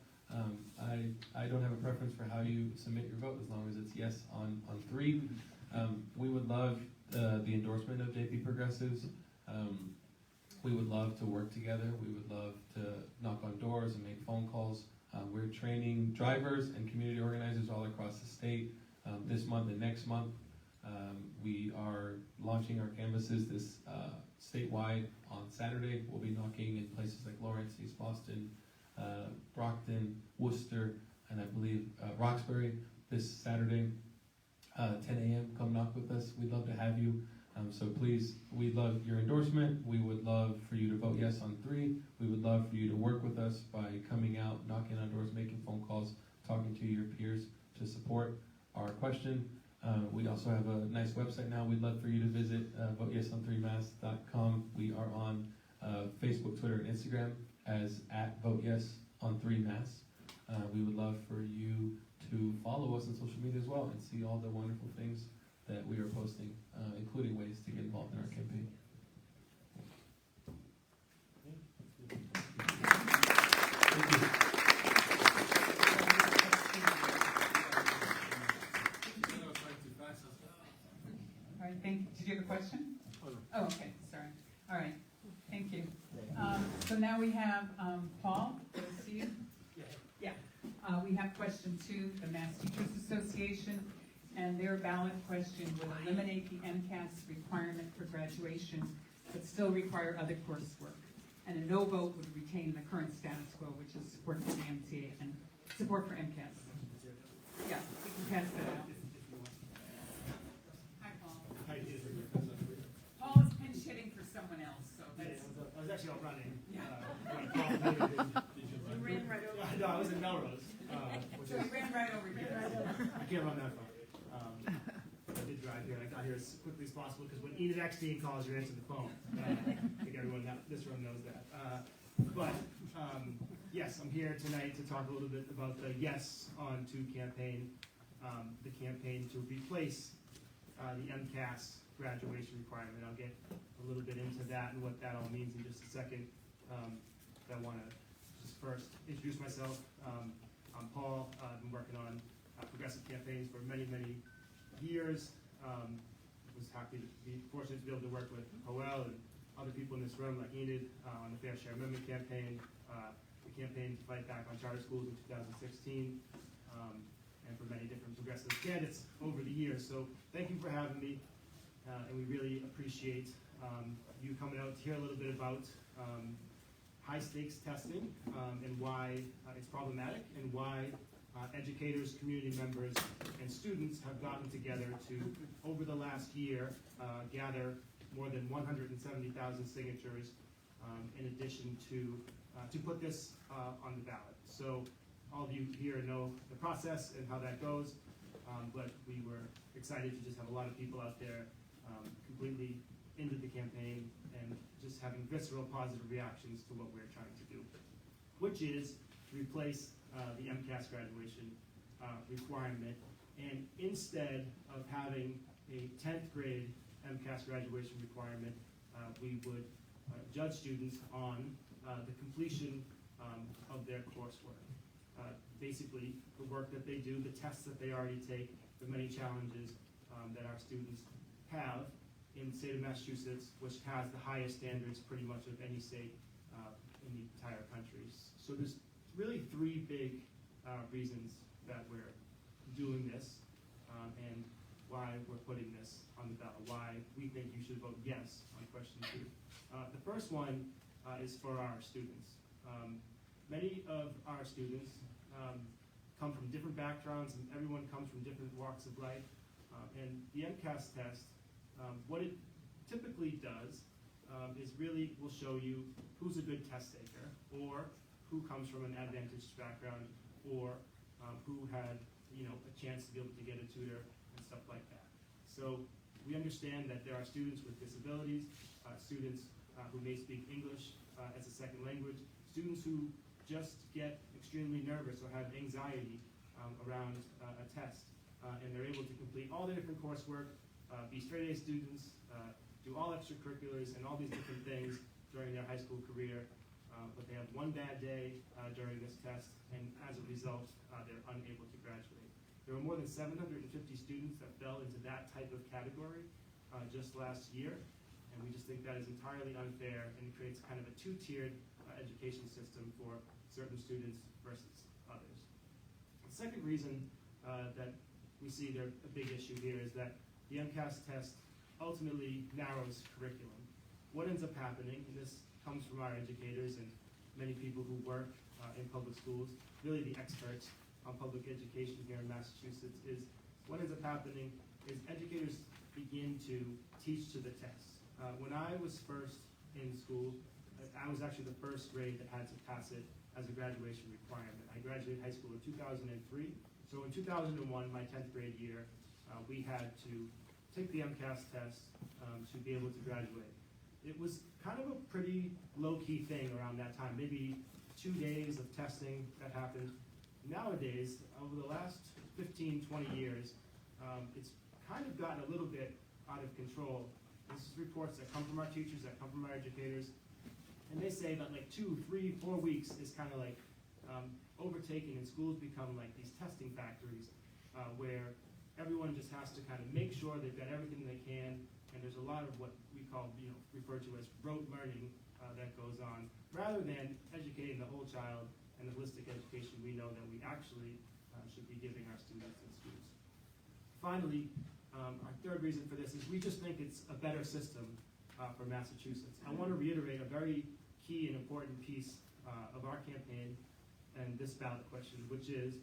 [SPEAKER 5] I don't have a preference for how you submit your vote as long as it's yes on 3. We would love the endorsement of JP Progressives. We would love to work together. We would love to knock on doors and make phone calls. We're training drivers and community organizers all across the state this month and next month. We are launching our canvases this statewide on Saturday. We'll be knocking in places like Lawrence, East Boston, Brockton, Worcester, and I believe Roxbury this Saturday, 10 a.m. Come knock with us. We'd love to have you. So please, we'd love your endorsement. We would love for you to vote yes on 3. We would love for you to work with us by coming out, knocking on doors, making phone calls, talking to your peers to support our question. We also have a nice website now. We'd love for you to visit voteyeson3mass.com. We are on Facebook, Twitter, and Instagram as @voteyeson3mass. We would love for you to follow us on social media as well and see all the wonderful things that we are posting, including ways to get involved in our campaign. Thank you.
[SPEAKER 2] All right, did you have a question? Oh, okay, sorry. All right, thank you. So now we have Paul, did I see you? Yeah. We have question 2, the Mass Teachers Association, and their ballot question will eliminate the MCAS requirement for graduation, but still require other coursework. And a no vote would retain the current status quo, which is support for the MTA and support for MCAS. Yeah, we can pass that out. Hi, Paul. Paul is pinch hitting for someone else, so that's.
[SPEAKER 9] I was actually out running.
[SPEAKER 2] Yeah.
[SPEAKER 1] You ran right over.
[SPEAKER 9] No, I was in Melrose.
[SPEAKER 2] So he ran right over here.
[SPEAKER 9] I can't run that far. I did drive here. I got here as quickly as possible because when Enid Eckstein calls, you answer the phone. I think everyone in this room knows that. Yes, I'm here tonight to talk a little bit about the Yes on 2 campaign, the campaign to replace the MCAS graduation requirement. I'll get a little bit into that and what that all means in just a second. I want to just first introduce myself. I'm Paul. I've been working on progressive campaigns for many, many years. Was happy to be fortunate to be able to work with Joel and other people in this room like Enid on the Fair Share Amendment campaign, the campaign to fight back on charter schools in 2016, and for many different progressive candidates over the years. So thank you for having me, and we really appreciate you coming out to hear a little bit about high-stakes testing and why it's problematic and why educators, community members, and students have gotten together to, over the last year, gather more than 170,000 signatures in addition to put this on the ballot. So all of you here know the process and how that goes, but we were excited to just have a lot of people out there completely into the campaign and just having visceral positive reactions to what we're trying to do, which is to replace the MCAS graduation requirement, and instead of having a 10th grade MCAS graduation requirement, we would judge students on the completion of their coursework. Basically, the work that they do, the tests that they already take, the many challenges that our students have in the state of Massachusetts, which has the highest standards pretty much of any state in the entire country. So there's really 3 big reasons that we're doing this, and why why we're putting this on the ballot, why we think you should vote yes on question 2. The first one is for our students. Many of our students come from different backgrounds, and everyone comes from different walks of life. And the MCAS test, what it typically does is really will show you who's a good test taker, or who comes from an advantaged background, or who had a chance to be able to get a tutor and stuff like that. So we understand that there are students with disabilities, students who may speak English as a second language, students who just get extremely nervous or have anxiety around a test, and they're able to complete all the different coursework, be straight A students, do all extracurriculars and all these different things during their high school career, but they have one bad day during this test, and as a result, they're unable to graduate. There were more than 750 students that fell into that type of category just last year, and we just think that is entirely unfair, and it creates kind of a two-tiered education system for certain students versus others. The second reason that we see there a big issue here is that the MCAS test ultimately narrows curriculum. What ends up happening, and this comes from our educators and many people who work in public schools, really the experts on public education here in Massachusetts, is what ends up happening is educators begin to teach to the test. When I was first in school, I was actually the first grade that had to pass it as a graduation requirement. I graduated high school in 2003, so in 2001, my 10th grade year, we had to take the MCAS test to be able to graduate. It was kind of a pretty low-key thing around that time, maybe 2 days of testing that happened. Nowadays, over the last 15, 20 years, it's kind of gotten a little bit out of control. This is reports that come from our teachers, that come from our educators, and they say that like 2, 3, 4 weeks is kind of like overtaken, and schools become like these testing factories where everyone just has to kind of make sure they've got everything they can, and there's a lot of what we call, referred to as rote learning that goes on, rather than educating the whole child and the holistic education we know that we actually should be giving our students in schools. Finally, our third reason for this is we just think it's a better system for Massachusetts. I want to reiterate a very key and important piece of our campaign and this ballot question, which is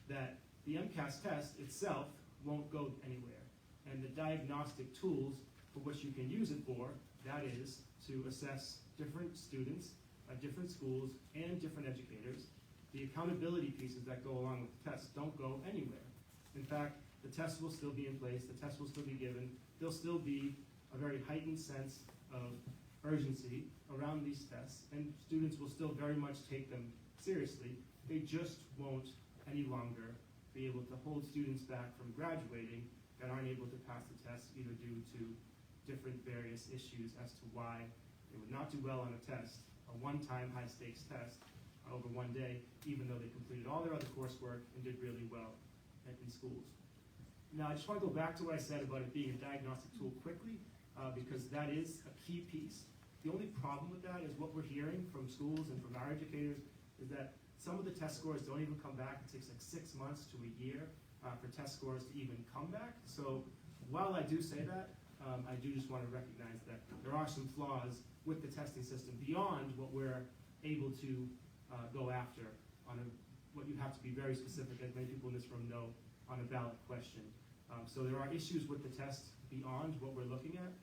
[SPEAKER 9] that the MCAS test itself won't go anywhere, and the diagnostic tools for which you can use it for, that is to assess different students at different schools and different educators, the accountability pieces that go along with the test don't go anywhere. In fact, the test will still be in place, the test will still be given, there'll still be a very heightened sense of urgency around these tests, and students will still very much take them seriously. They just won't any longer be able to hold students back from graduating that aren't able to pass the test, either due to different various issues as to why they would not do well on a test, a one-time high-stakes test over one day, even though they completed all their other coursework and did really well in schools. Now, I just want to go back to what I said about it being a diagnostic tool quickly, because that is a key piece. The only problem with that is what we're hearing from schools and from our educators is that some of the test scores don't even come back. It takes like 6 months to a year for test scores to even come back. So while I do say that, I do just want to recognize that there are some flaws with the testing system beyond what we're able to go after on what you have to be very specific, as many people in this room know, on a ballot question. So there are issues with the test beyond what we're looking at,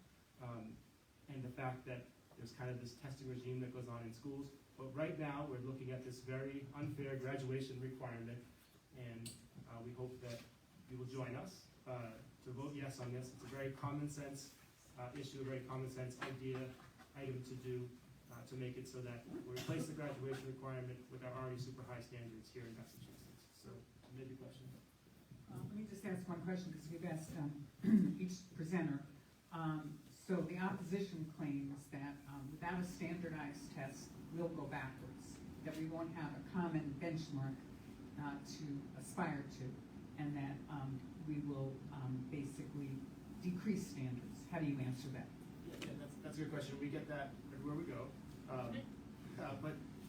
[SPEAKER 9] and the fact that there's kind of this testing regime that goes on in schools. But right now, we're looking at this very unfair graduation requirement, and we hope that you will join us to vote yes on this. It's a very common sense issue, a very common sense item to do to make it so that we replace the graduation requirement with our already super high standards here in Massachusetts. So, maybe questions?
[SPEAKER 2] Let me just ask one question, because we've asked each presenter. So the opposition claims that without a standardized test, we'll go backwards, that we won't have a common benchmark to aspire to, and that we will basically decrease standards. How do you answer that?
[SPEAKER 9] Yeah, that's a good question. We get that everywhere we go.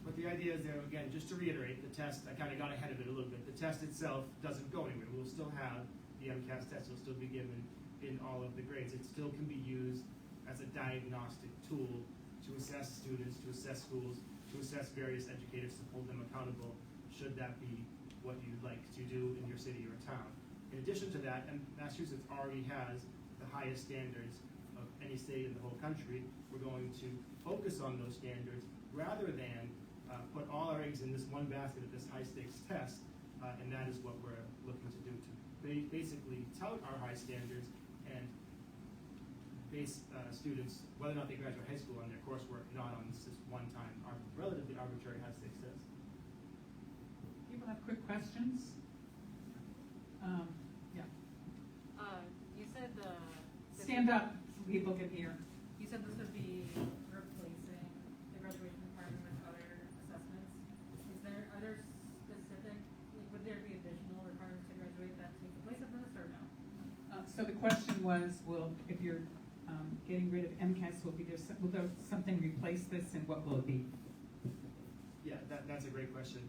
[SPEAKER 9] But the idea is, again, just to reiterate, the test, I kind of got ahead of it a little bit. The test itself doesn't go anywhere. We'll still have the MCAS test will still be given in all of the grades. It still can be used as a diagnostic tool to assess students, to assess schools, to assess various educators, to hold them accountable, should that be what you'd like to do in your city or town. In addition to that, and Massachusetts already has the highest standards of any state in the whole country, we're going to focus on those standards rather than put all our eggs in this one basket of this high stakes test, and that is what we're looking to do, to basically tout our high standards and base students, whether or not they graduate high school, on their coursework, not on this one-time relatively arbitrary high stakes test.
[SPEAKER 2] People have quick questions? Yeah.
[SPEAKER 10] You said
[SPEAKER 2] Stand up so people can hear.
[SPEAKER 10] You said this would be replacing the graduation requirement with other assessments. Are there specific, would there be additional requirements to graduate that take the place of this, or no?
[SPEAKER 2] So the question was, if you're getting rid of MCAS, will there something replace this, and what will it be?
[SPEAKER 9] Yeah, that's a great question.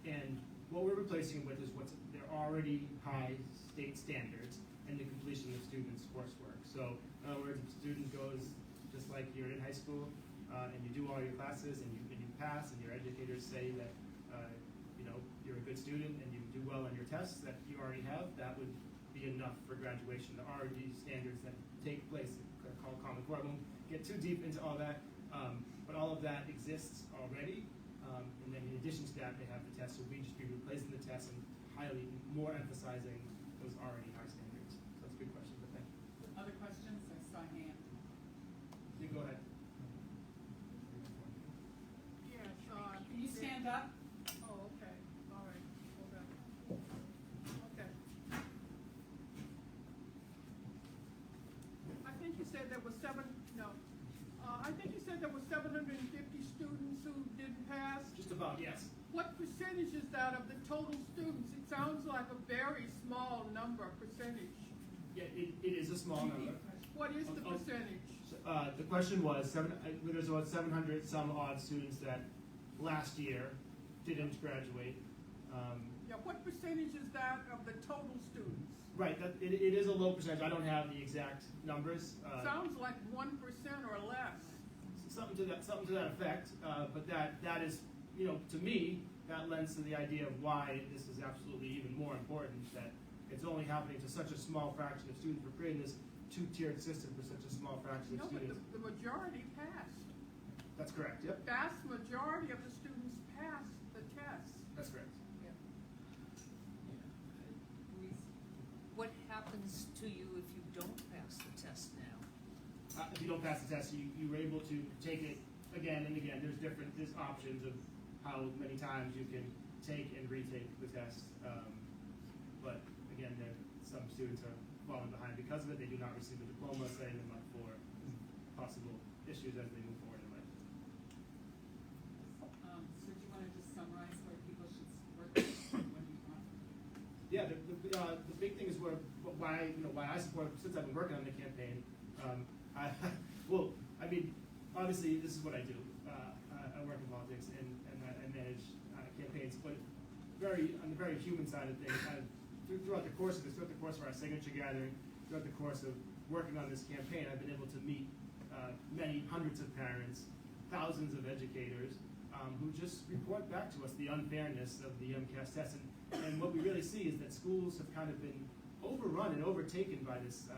[SPEAKER 9] And what we're replacing it with is they're already high state standards and the completion of students' coursework. So in other words, if a student goes just like you're in high school and you do all your classes and you pass, and your educators say that you're a good student and you do well on your tests that you already have, that would be enough for graduation. There are these standards that take place called Common Core. I won't get too deep into all that, but all of that exists already. And then in addition to that, they have the test. So we just be replacing the test and more emphasizing those already high standards. So that's a good question, but thank you.
[SPEAKER 2] Other questions? I saw a hand.
[SPEAKER 9] You go ahead.
[SPEAKER 11] Yes,
[SPEAKER 2] Can you stand up?
[SPEAKER 11] oh, okay, all right, hold on. Okay. I think you said there were I think you said there were 750 students who didn't pass.
[SPEAKER 9] Just about, yes.
[SPEAKER 11] What percentage is that of the total students? It sounds like a very small number, percentage.
[SPEAKER 9] Yeah, it is a small number.
[SPEAKER 11] What is the
[SPEAKER 9] Oh, oh.
[SPEAKER 11] percentage?
[SPEAKER 9] The question was, there's about 700 some odd students that last year didn't graduate.
[SPEAKER 11] Yeah, what percentage is that of the total students?
[SPEAKER 9] Right, it is a low percentage. I don't have the exact numbers.
[SPEAKER 11] Sounds like 1% or less.
[SPEAKER 9] Something to that effect. But that is, to me, that lends to the idea of why this is absolutely even more important, that it's only happening to such a small fraction of students. We're creating this two-tiered system for such a small fraction of
[SPEAKER 11] No, but
[SPEAKER 9] students.
[SPEAKER 11] the majority passed.
[SPEAKER 9] That's correct, yep.
[SPEAKER 11] Vast majority of the students passed the test.
[SPEAKER 9] That's correct.
[SPEAKER 12] What happens to you if you don't pass the test now?
[SPEAKER 9] If you don't pass the test, you're able to take it again and again. There's options of how many times you can take and retake the test. But again, some students are falling behind because of it. They do not receive a diploma, setting them up for possible issues as they move forward in life.
[SPEAKER 2] So do you want to just summarize where people should work? What do you want?
[SPEAKER 9] Yeah, the big thing is why I support, since I've been working on the campaign. Obviously this is what I do. I work in politics and I manage campaigns, but on the very human side of things, throughout the course of our signature gathering, throughout the course of working on this campaign, I've been able to meet many hundreds of parents, thousands of educators, who just report back to us the unfairness of the MCAS test. And what we really see is that schools have kind of been overrun and overtaken by this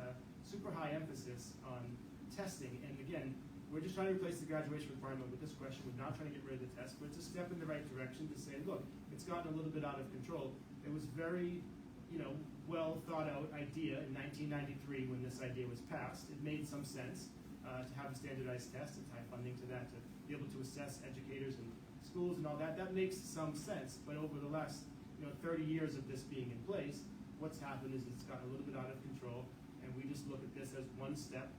[SPEAKER 9] super high emphasis on testing. And again, we're just trying to replace the graduation requirement with this question. We're not trying to get rid of the test, but it's a step in the right direction to say, look, it's gotten a little bit out of control. It was very, well thought out idea in 1993 when this idea was passed. It made some sense to have a standardized test and tie funding to that to be able to assess educators and schools and all that. That makes some sense, but over the last 30 years of this being in place, what's happened is it's gotten a little bit out of control, and we just look at this as one step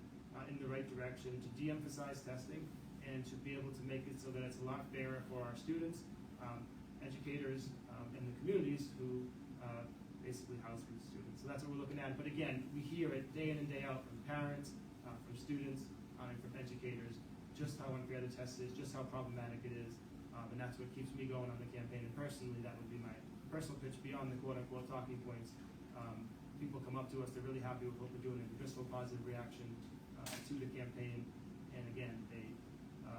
[SPEAKER 9] in the right direction to de-emphasize testing and to be able to make it so that it's a lot fairer for our students, educators, and the communities who basically house these students. So that's what we're looking at. But again, we hear it day in and day out from parents, from students, and from educators, just how unfair the test is, just how problematic it is, and that's what keeps me going on the campaign. And personally, that would be my personal pitch beyond the quote-unquote talking points. people come up to us, they're really happy with what we're doing, a visceral positive reaction to the campaign. And again, they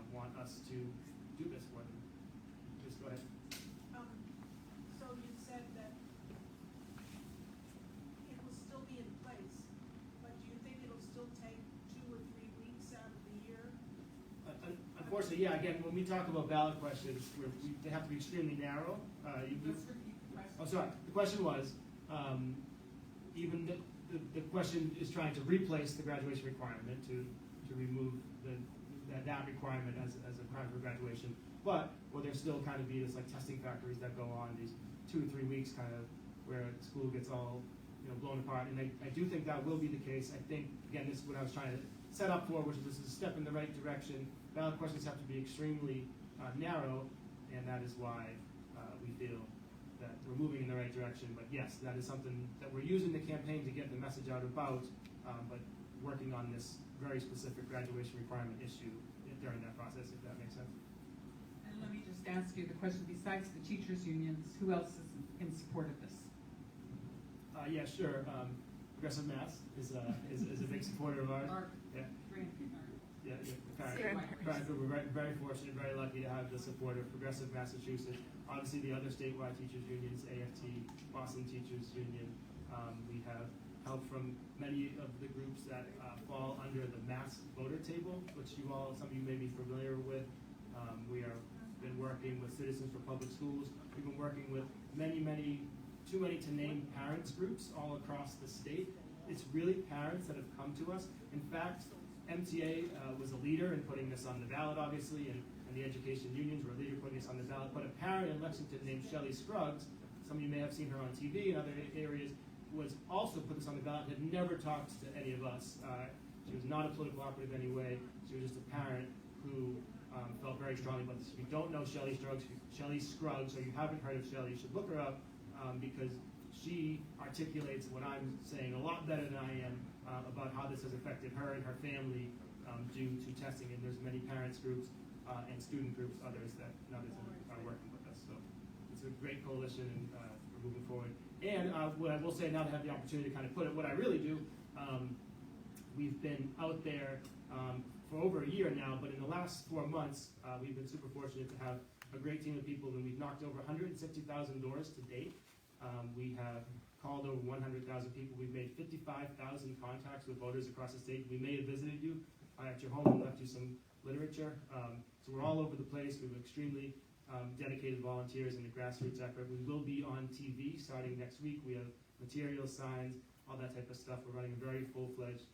[SPEAKER 9] want us to do this for them. Just go ahead.
[SPEAKER 11] So you said that it will still be in place, but do you think it'll still take 2 or 3 weeks out of the year?
[SPEAKER 9] Unfortunately, yeah, again, when we talk about ballot questions, they have to be extremely narrow.
[SPEAKER 2] Let's repeat the question.
[SPEAKER 9] Oh, sorry, the question was, even the question is trying to replace the graduation requirement, to remove that requirement as a requirement for graduation. But will there still kind of be this like testing factories that go on these 2 or 3 weeks kind of where school gets all blown apart? And I do think that will be the case. I think, again, this is what I was trying to set up for, which is this is a step in the right direction. Ballot questions have to be extremely narrow, and that is why we feel that we're moving in the right direction. But yes, that is something that we're using the campaign to get the message out about, but working on this very specific graduation requirement issue during that process, if that makes sense.
[SPEAKER 2] And let me just ask you the question, besides the teachers' unions, who else is in support of this?
[SPEAKER 9] Yeah, sure. Progressive Mass is a big supporter of ours.
[SPEAKER 2] Our
[SPEAKER 9] Yeah.
[SPEAKER 2] grandparents.
[SPEAKER 9] Yeah,
[SPEAKER 2] Statewide.
[SPEAKER 9] we're very fortunate, very lucky to have the support of Progressive Massachusetts. Obviously, the other statewide teachers unions, AFT, Boston Teachers Union. We have help from many of the groups that fall under the mass voter table, which some of you may be familiar with. We have been working with Citizens for Public Schools. We've been working with many, too many to name parents groups all across the state. It's really parents that have come to us. In fact, MTA was a leader in putting this on the ballot, obviously, and the education unions were a leader putting this on the ballot. But a parent in Lexington named Shelley Scruggs, some of you may have seen her on TV and other areas, was also put this on the ballot, had never talked to any of us. She was not a political operative in any way. She was just a parent who felt very strongly about this. If you don't know Shelley Scruggs, or you haven't heard of Shelley, you should look her up because she articulates what I'm saying a lot better than I am about how this has affected her and her family due to testing. And there's many parents groups and student groups, others that are working with us. So it's a great coalition, and we're moving forward. And what I will say, now that I have the opportunity to kind of put it, what I really do, we've been out there for over a year now, but in the last 4 months, we've been super fortunate to have a great team of people, and we've knocked over 160,000 doors to date. We have called over 100,000 people. We've made 55,000 contacts with voters across the state. We may have visited you at your home and left you some literature. So we're all over the place. We have extremely dedicated volunteers in the grassroots effort. We will be on TV starting next week. We have materials, signs, all that type of stuff. We're running a very full-fledged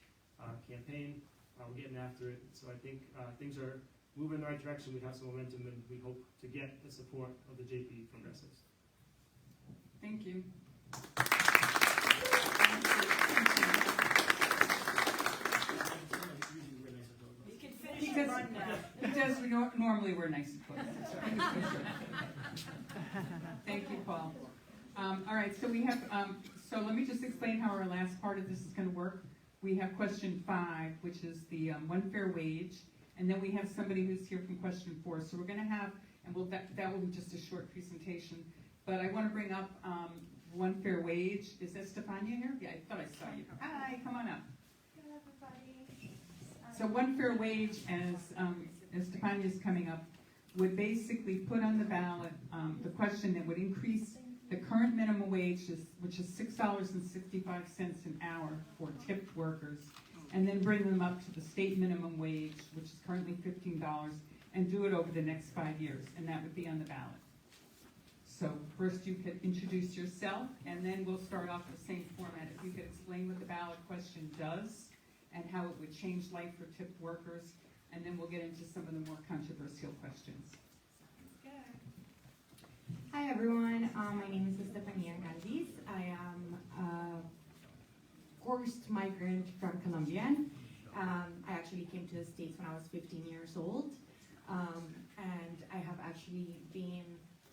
[SPEAKER 9] campaign. We're getting after it. So I think things are moving in the right direction. We have some momentum, and we hope to get the support of the JP Progressives.
[SPEAKER 2] Thank you.
[SPEAKER 1] You can finish your run now.
[SPEAKER 2] Because we normally wear nice clothes. Thank you, Paul. All right, so we have, so let me just explain how our last part of this is going to work. We have question 5, which is the one fair wage, and then we have somebody who's here from question 4. So we're going to have, and that will be just a short presentation. But I want to bring up one fair wage. Is that Stefania here? Yeah, I thought I saw you. Hi, come on up.
[SPEAKER 13] Hello, everybody.
[SPEAKER 2] So one fair wage, as Stefania is coming up, would basically put on the ballot the question that would increase the current minimum wage, which is $6.65 an hour for tipped workers, and then bring them up to the state minimum wage, which is currently $15, and do it over the next 5 years, and that would be on the ballot. So first you could introduce yourself, and then we'll start off the same format. If you could explain what the ballot question does, and how it would change life for tipped workers, and then we'll get into some of the more controversial questions.
[SPEAKER 13] Hi, everyone. My name is Estefania Galvis. I am a forced migrant from Colombia. I actually came to the States when I was 15 years old, and I have actually been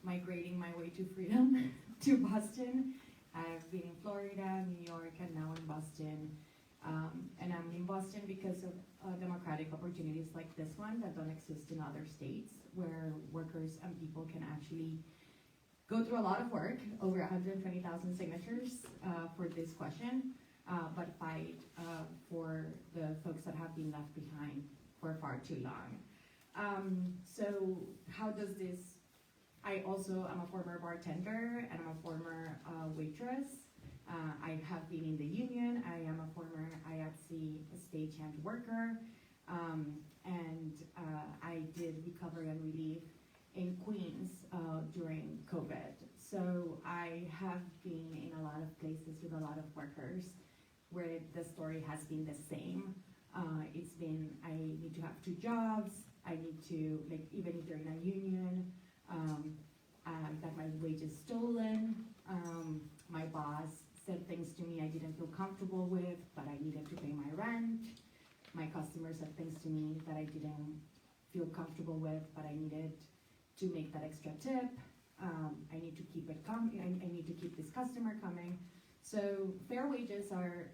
[SPEAKER 13] migrating my way to freedom to Boston. I've been in Florida, New York, and now in Boston. And I'm in Boston because of democratic opportunities like this one that don't exist in other states, where workers and people can actually go through a lot of work, over 120,000 signatures for this question, but fight for the folks that have been left behind for far too long. So how does this, I also am a former bartender and I'm a former waitress. I have been in the union. I am a former IATSE stagehand worker, and I did recovery and relief in Queens during COVID. So I have been in a lot of places with a lot of workers where the story has been the same. It's been, I need to have 2 jobs, I need to, like, even if they're in a union, that my wage is stolen, my boss said things to me I didn't feel comfortable with, but I needed to pay my rent. My customers said things to me that I didn't feel comfortable with, but I needed to make that extra tip. I need to keep it coming. I need to keep this customer coming. So fair wages are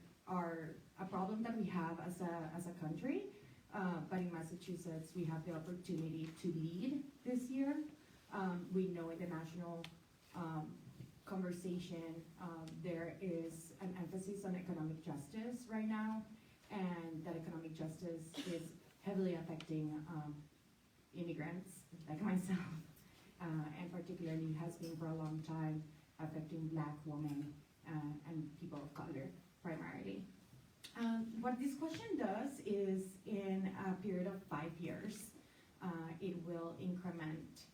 [SPEAKER 13] a problem that we have as a country. But in Massachusetts, we have the opportunity to lead this year. We know in the national conversation, there is an emphasis on economic justice right now, and that economic justice is heavily affecting immigrants like myself, and particularly has been for a long time affecting Black women and people of color primarily. What this question does is, in a period of 5 years, it will increment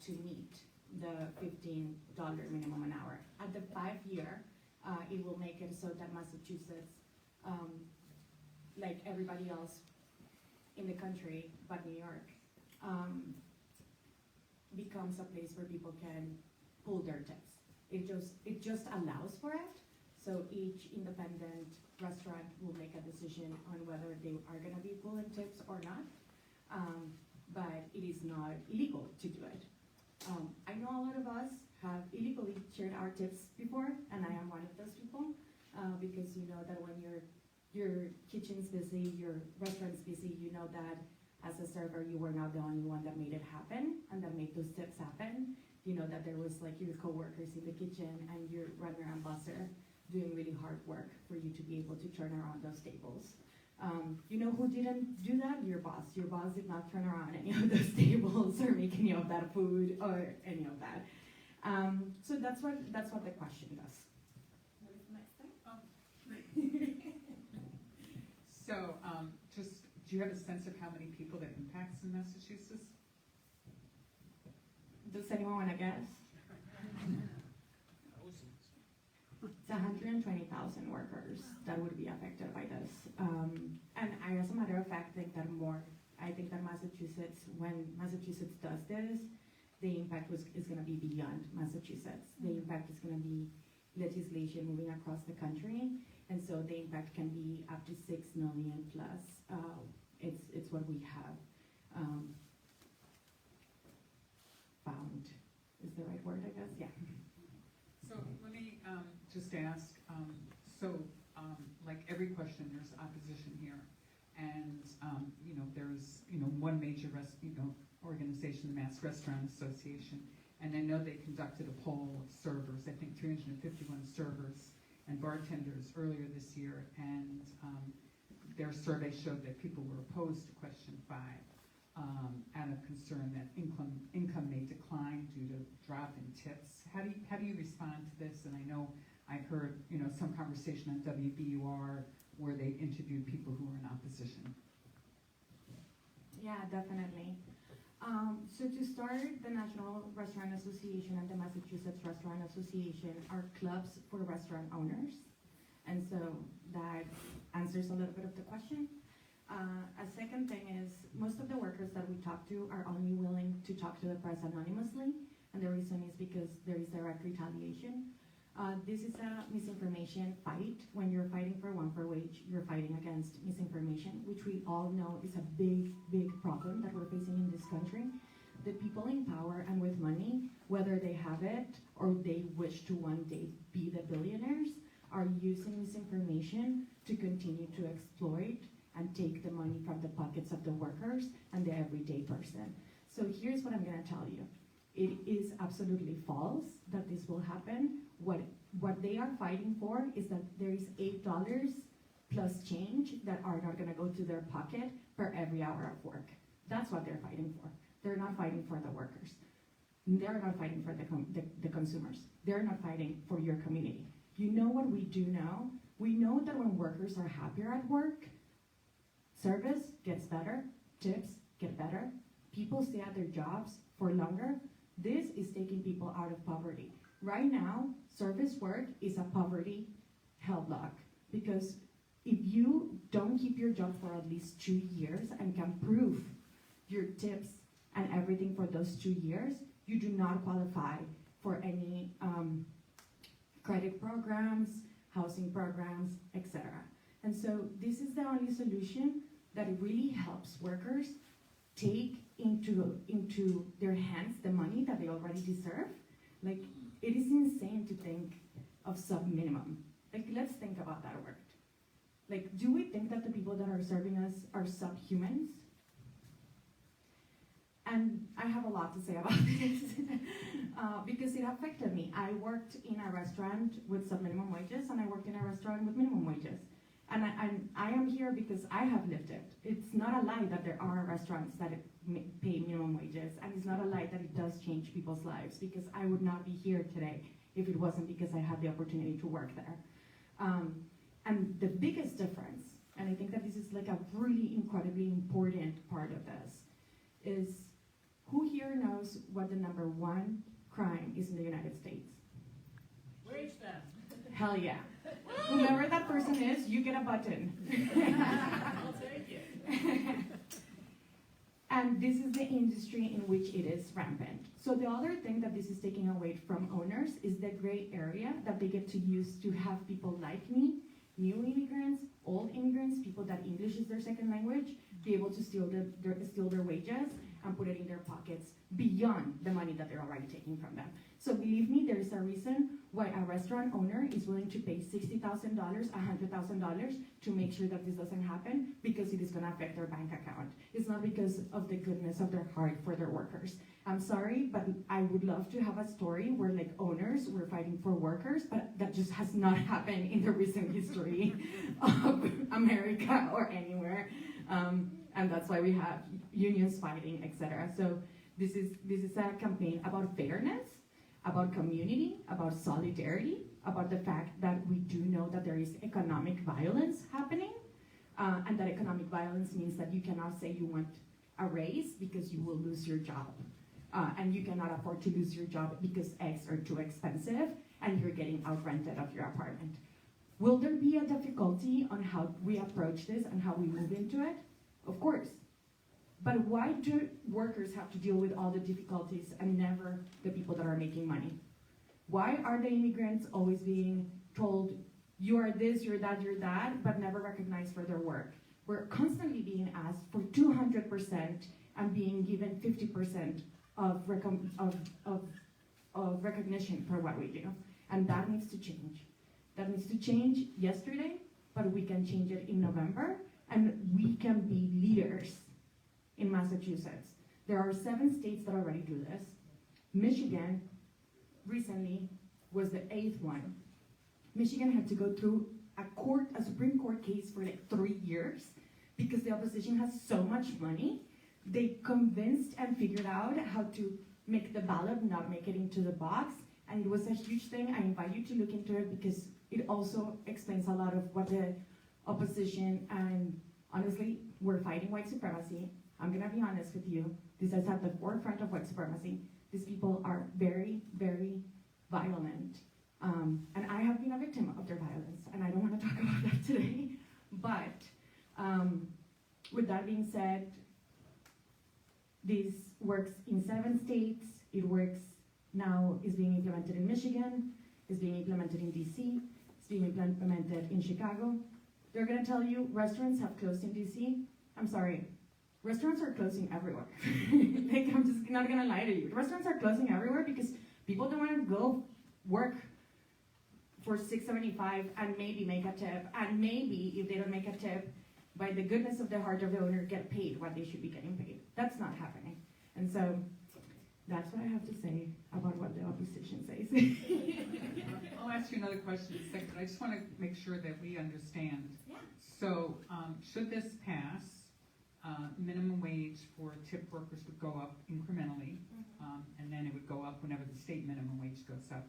[SPEAKER 13] to meet the $15 minimum an hour. At the 5-year, it will make it so that Massachusetts, like everybody else in the country but New York, becomes a place where people can pull their tips. It just allows for it. So each independent restaurant will make a decision on whether they are going to be pulling tips or not. But it is not illegal to do it. I know a lot of us have illegally shared our tips before, and I am one of those people, because you know that when your kitchen's busy, your restaurant's busy, you know that as a server you were not the only one that made it happen and that made those tips happen. You know that there was like your coworkers in the kitchen and your runner and busser doing really hard work for you to be able to turn around those tables. You know who didn't do that? Your boss. Your boss did not turn around any of those tables or make any of that food or any of that. So that's what the question does.
[SPEAKER 10] What is the next thing?
[SPEAKER 2] So, just, do you have a sense of how many people that impacts in Massachusetts?
[SPEAKER 13] Does anyone want to guess? It's 120,000 workers that would be affected by this. And I, as a matter of fact, think that Massachusetts, when Massachusetts does this, the impact is going to be beyond Massachusetts. The impact is going to be legislation moving across the country, and so the impact can be up to 6 million plus. It's what we have found. Is the right word, I guess? Yeah.
[SPEAKER 2] So let me just ask, like every question, there's opposition here. And, there's, one major organization, the Mass Restaurant Association, and I know they conducted a poll of servers, I think 351 servers and bartenders earlier this year, and their survey showed that people were opposed to question 5 out of concern that income may decline due to drop in tips. How do you respond to this? And I know I've heard some conversation on WBUR where they interviewed people who were in opposition.
[SPEAKER 13] Yeah, definitely. So to start, the National Restaurant Association and the Massachusetts Restaurant Association are clubs for restaurant owners. And so that answers a little bit of the question. A second thing is, most of the workers that we talk to are only willing to talk to the press anonymously, and the reason is because there is direct retaliation. This is a misinformation fight. When you're fighting for one fair wage, you're fighting against misinformation, which we all know is a big, big problem that we're facing in this country. The people in power and with money, whether they have it or they wish to one day be the billionaires, are using misinformation to continue to exploit and take the money from the pockets of the workers and the everyday person. So here's what I'm going to tell you. It is absolutely false that this will happen. What they are fighting for is that there is $8 plus change that are not gonna go to their pocket per every hour of work. That's what they're fighting for. They're not fighting for the workers. They're not fighting for the consumers. They're not fighting for your community. You know what we do know? We know that when workers are happier at work, service gets better, tips get better, people stay at their jobs for longer. This is taking people out of poverty. Right now, service work is a poverty hell block, because if you don't keep your job for at least 2 years and can prove your tips and everything for those 2 years, you do not qualify for any credit programs, housing programs, etc. And so this is the only solution that really helps workers take into their hands the money that they already deserve. Like, it is insane to think of sub-minimum. Like, let's think about that word. Like, do we think that the people that are serving us are subhumans? And I have a lot to say about this because it affected me. I worked in a restaurant with sub-minimum wages, and I worked in a restaurant with minimum wages. And I am here because I have lived it. It's not a lie that there are restaurants that pay minimum wages, and it's not a lie that it does change people's lives, because I would not be here today if it wasn't because I had the opportunity to work there. And the biggest difference, and I think that this is like a really incredibly important part of this, is who here knows what the #1 crime is in the United States?
[SPEAKER 4] Wage them.
[SPEAKER 13] Hell yeah. Whoever that person is, you get a button.
[SPEAKER 4] I'll take it.
[SPEAKER 13] And this is the industry in which it is rampant. So the other thing that this is taking away from owners is the gray area that they get to use to have people like me, new immigrants, old immigrants, people that English is their second language, be able to steal their wages and put it in their pockets beyond the money that they're already taking from them. So believe me, there is a reason why a restaurant owner is willing to pay $60,000, $100,000 to make sure that this doesn't happen, because it is gonna affect their bank account. It's not because of the goodness of their heart for their workers. I'm sorry, but I would love to have a story where like owners were fighting for workers, but that just has not happened in the recent history of America or anywhere. And that's why we have unions fighting, etc. So this is a campaign about fairness, about community, about solidarity, about the fact that we do know that there is economic violence happening, and that economic violence means that you cannot say you want a raise because you will lose your job. And you cannot afford to lose your job because eggs are too expensive and you're getting out-rented of your apartment. Will there be a difficulty on how we approach this and how we move into it? Of course. But why do workers have to deal with all the difficulties and never the people that are making money? Why are the immigrants always being told, you are this, you're that, but never recognized for their work? We're constantly being asked for 200% and being given 50% of recognition for what we do. And that needs to change. That needs to change yesterday, but we can change it in November, and we can be leaders in Massachusetts. There are 7 states that already do this. Michigan recently was the 8th one. Michigan had to go through a Supreme Court case for like 3 years because the opposition has so much money. They convinced and figured out how to make the ballot not make it into the box, and it was a huge thing. I invite you to look into it because it also explains a lot of what the opposition, and honestly, we're fighting white supremacy. I'm gonna be honest with you. This is at the forefront of white supremacy. These people are very, very violent. And I have been a victim of their violence, and I don't want to talk about that today. But with that being said, this works in 7 states. It works now, is being implemented in Michigan, is being implemented in DC, it's being implemented in Chicago. They're gonna tell you restaurants have closed in DC. I'm sorry, restaurants are closing everywhere. Like, I'm just not gonna lie to you. Restaurants are closing everywhere because people don't wanna go work for $6.75 and maybe make a tip, and maybe if they don't make a tip, by the goodness of the heart of the owner, get paid what they should be getting paid. That's not happening. And so That's what I have to say about what the opposition says.
[SPEAKER 2] I'll ask you another question in a second, but I just want to make sure that we understand.
[SPEAKER 3] Yeah.
[SPEAKER 2] So, should this pass, minimum wage for tip workers would go up incrementally, and then it would go up whenever the state minimum wage goes up.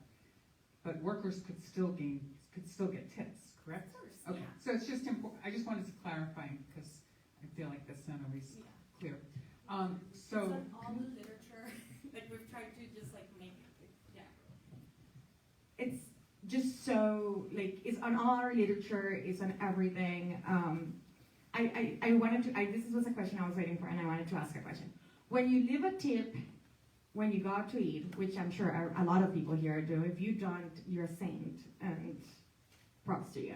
[SPEAKER 2] But workers could still get tips, correct?
[SPEAKER 3] Of course,
[SPEAKER 2] Okay,
[SPEAKER 3] yeah.
[SPEAKER 2] so it's just important, I just wanted to clarify, because I feel like that's not always clear.
[SPEAKER 14] It's on all the literature, like we've tried to just like make,
[SPEAKER 13] It's just so, like, it's on all our literature, it's on everything. I wanted to, this was a question I was waiting for, and I wanted to ask a question. When you leave a tip, when you go out to eat, which I'm sure a lot of people here do, if you don't, you're a saint, and props to you.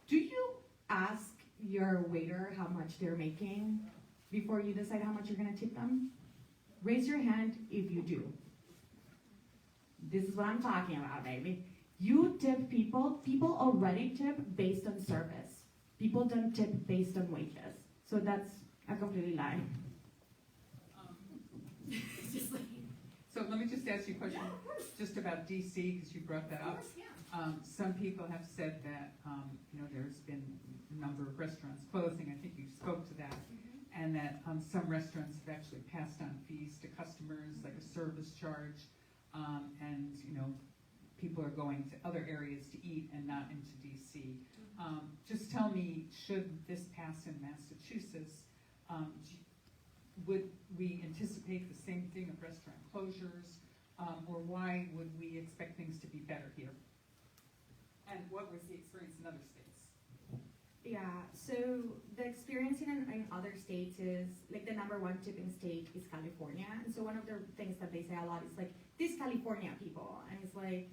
[SPEAKER 13] Do you ask your waiter how much they're making before you decide how much you're gonna tip them? Raise your hand if you do. This is what I'm talking about, baby. You tip people already tip based on service. People don't tip based on wages. So that's a completely lie.
[SPEAKER 14] it's just like,
[SPEAKER 2] So let me just ask you a question, just about DC, because you brought that
[SPEAKER 14] of
[SPEAKER 2] up.
[SPEAKER 14] course, yeah.
[SPEAKER 2] Some people have said that, there's been a number of restaurants closing, I think you spoke to that, and that some restaurants have actually passed on fees to customers, like a service charge, and, people are going to other areas to eat and not into DC. Just tell me, should this pass in Massachusetts, would we anticipate the same thing of restaurant closures, or why would we expect things to be better here? And what was the experience in other states?
[SPEAKER 13] Yeah, so the experience in other states is, like, the number one tipping state is California. And so one of the things that they say a lot is like, these California people. And it's like,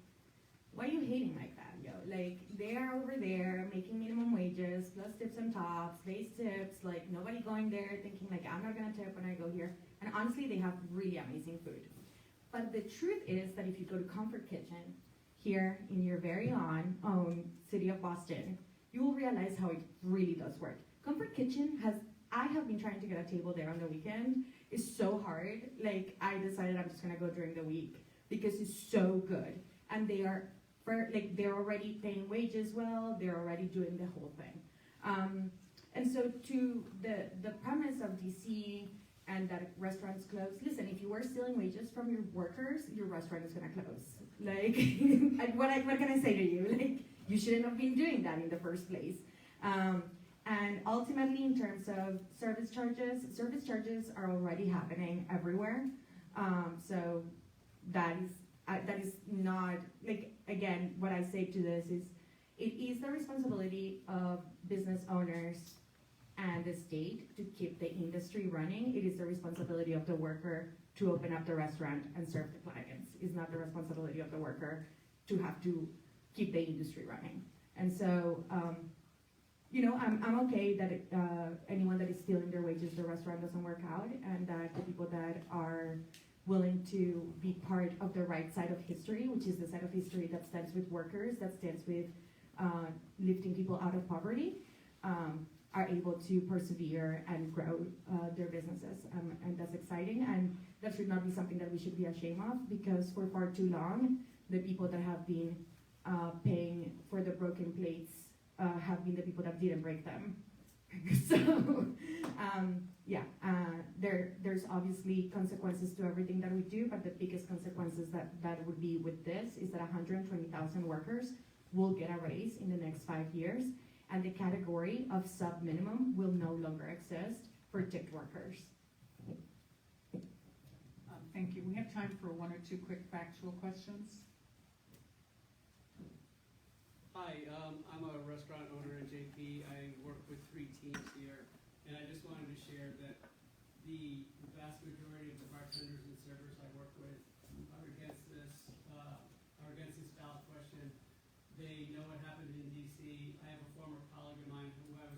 [SPEAKER 13] why are you hating like that, yo? Like, they're over there making minimum wages, plus tips on tops, base tips, like, nobody going there thinking like, I'm not gonna tip when I go here. And honestly, they have really amazing food. But the truth is that if you go to Comfort Kitchen here in your very own city of Boston, you will realize how it really does work. Comfort Kitchen I have been trying to get a table there on the weekend. It's so hard. Like, I decided I'm just gonna go during the week because it's so good. And they're already paying wages well, they're already doing the whole thing. And so to the premise of DC and that restaurants close, listen, if you were stealing wages from your workers, your restaurant is gonna close. Like, what can I say to you? Like, you shouldn't have been doing that in the first place. And ultimately, in terms of service charges are already happening everywhere. So that is not, like, again, what I say to this is, it is the responsibility of business owners and the state to keep the industry running. It is the responsibility of the worker to open up the restaurant and serve the clients. It's not the responsibility of the worker to have to keep the industry running. And so, I'm okay that anyone that is stealing their wages, the restaurant doesn't work out, and that the people that are willing to be part of the right side of history, which is the side of history that stands with workers, that stands with lifting people out of poverty, are able to persevere and grow their businesses. And that's exciting, and that should not be something that we should be ashamed of, because for far too long, the people that have been paying for the broken plates have been the people that didn't break them. So, there's obviously consequences to everything that we do, but the biggest consequences that would be with this is that 120,000 workers will get a raise in the next 5 years, and the category of sub-minimum will no longer exist for tipped workers.
[SPEAKER 2] Thank you. We have time for one or two quick factual questions.
[SPEAKER 15] Hi, I'm a restaurant owner in JP. I work with 3 teams here, and I just wanted to share that the vast majority of the bartenders and servers I work with are against this ballot question. They know what happened in DC. I have a former colleague of mine who I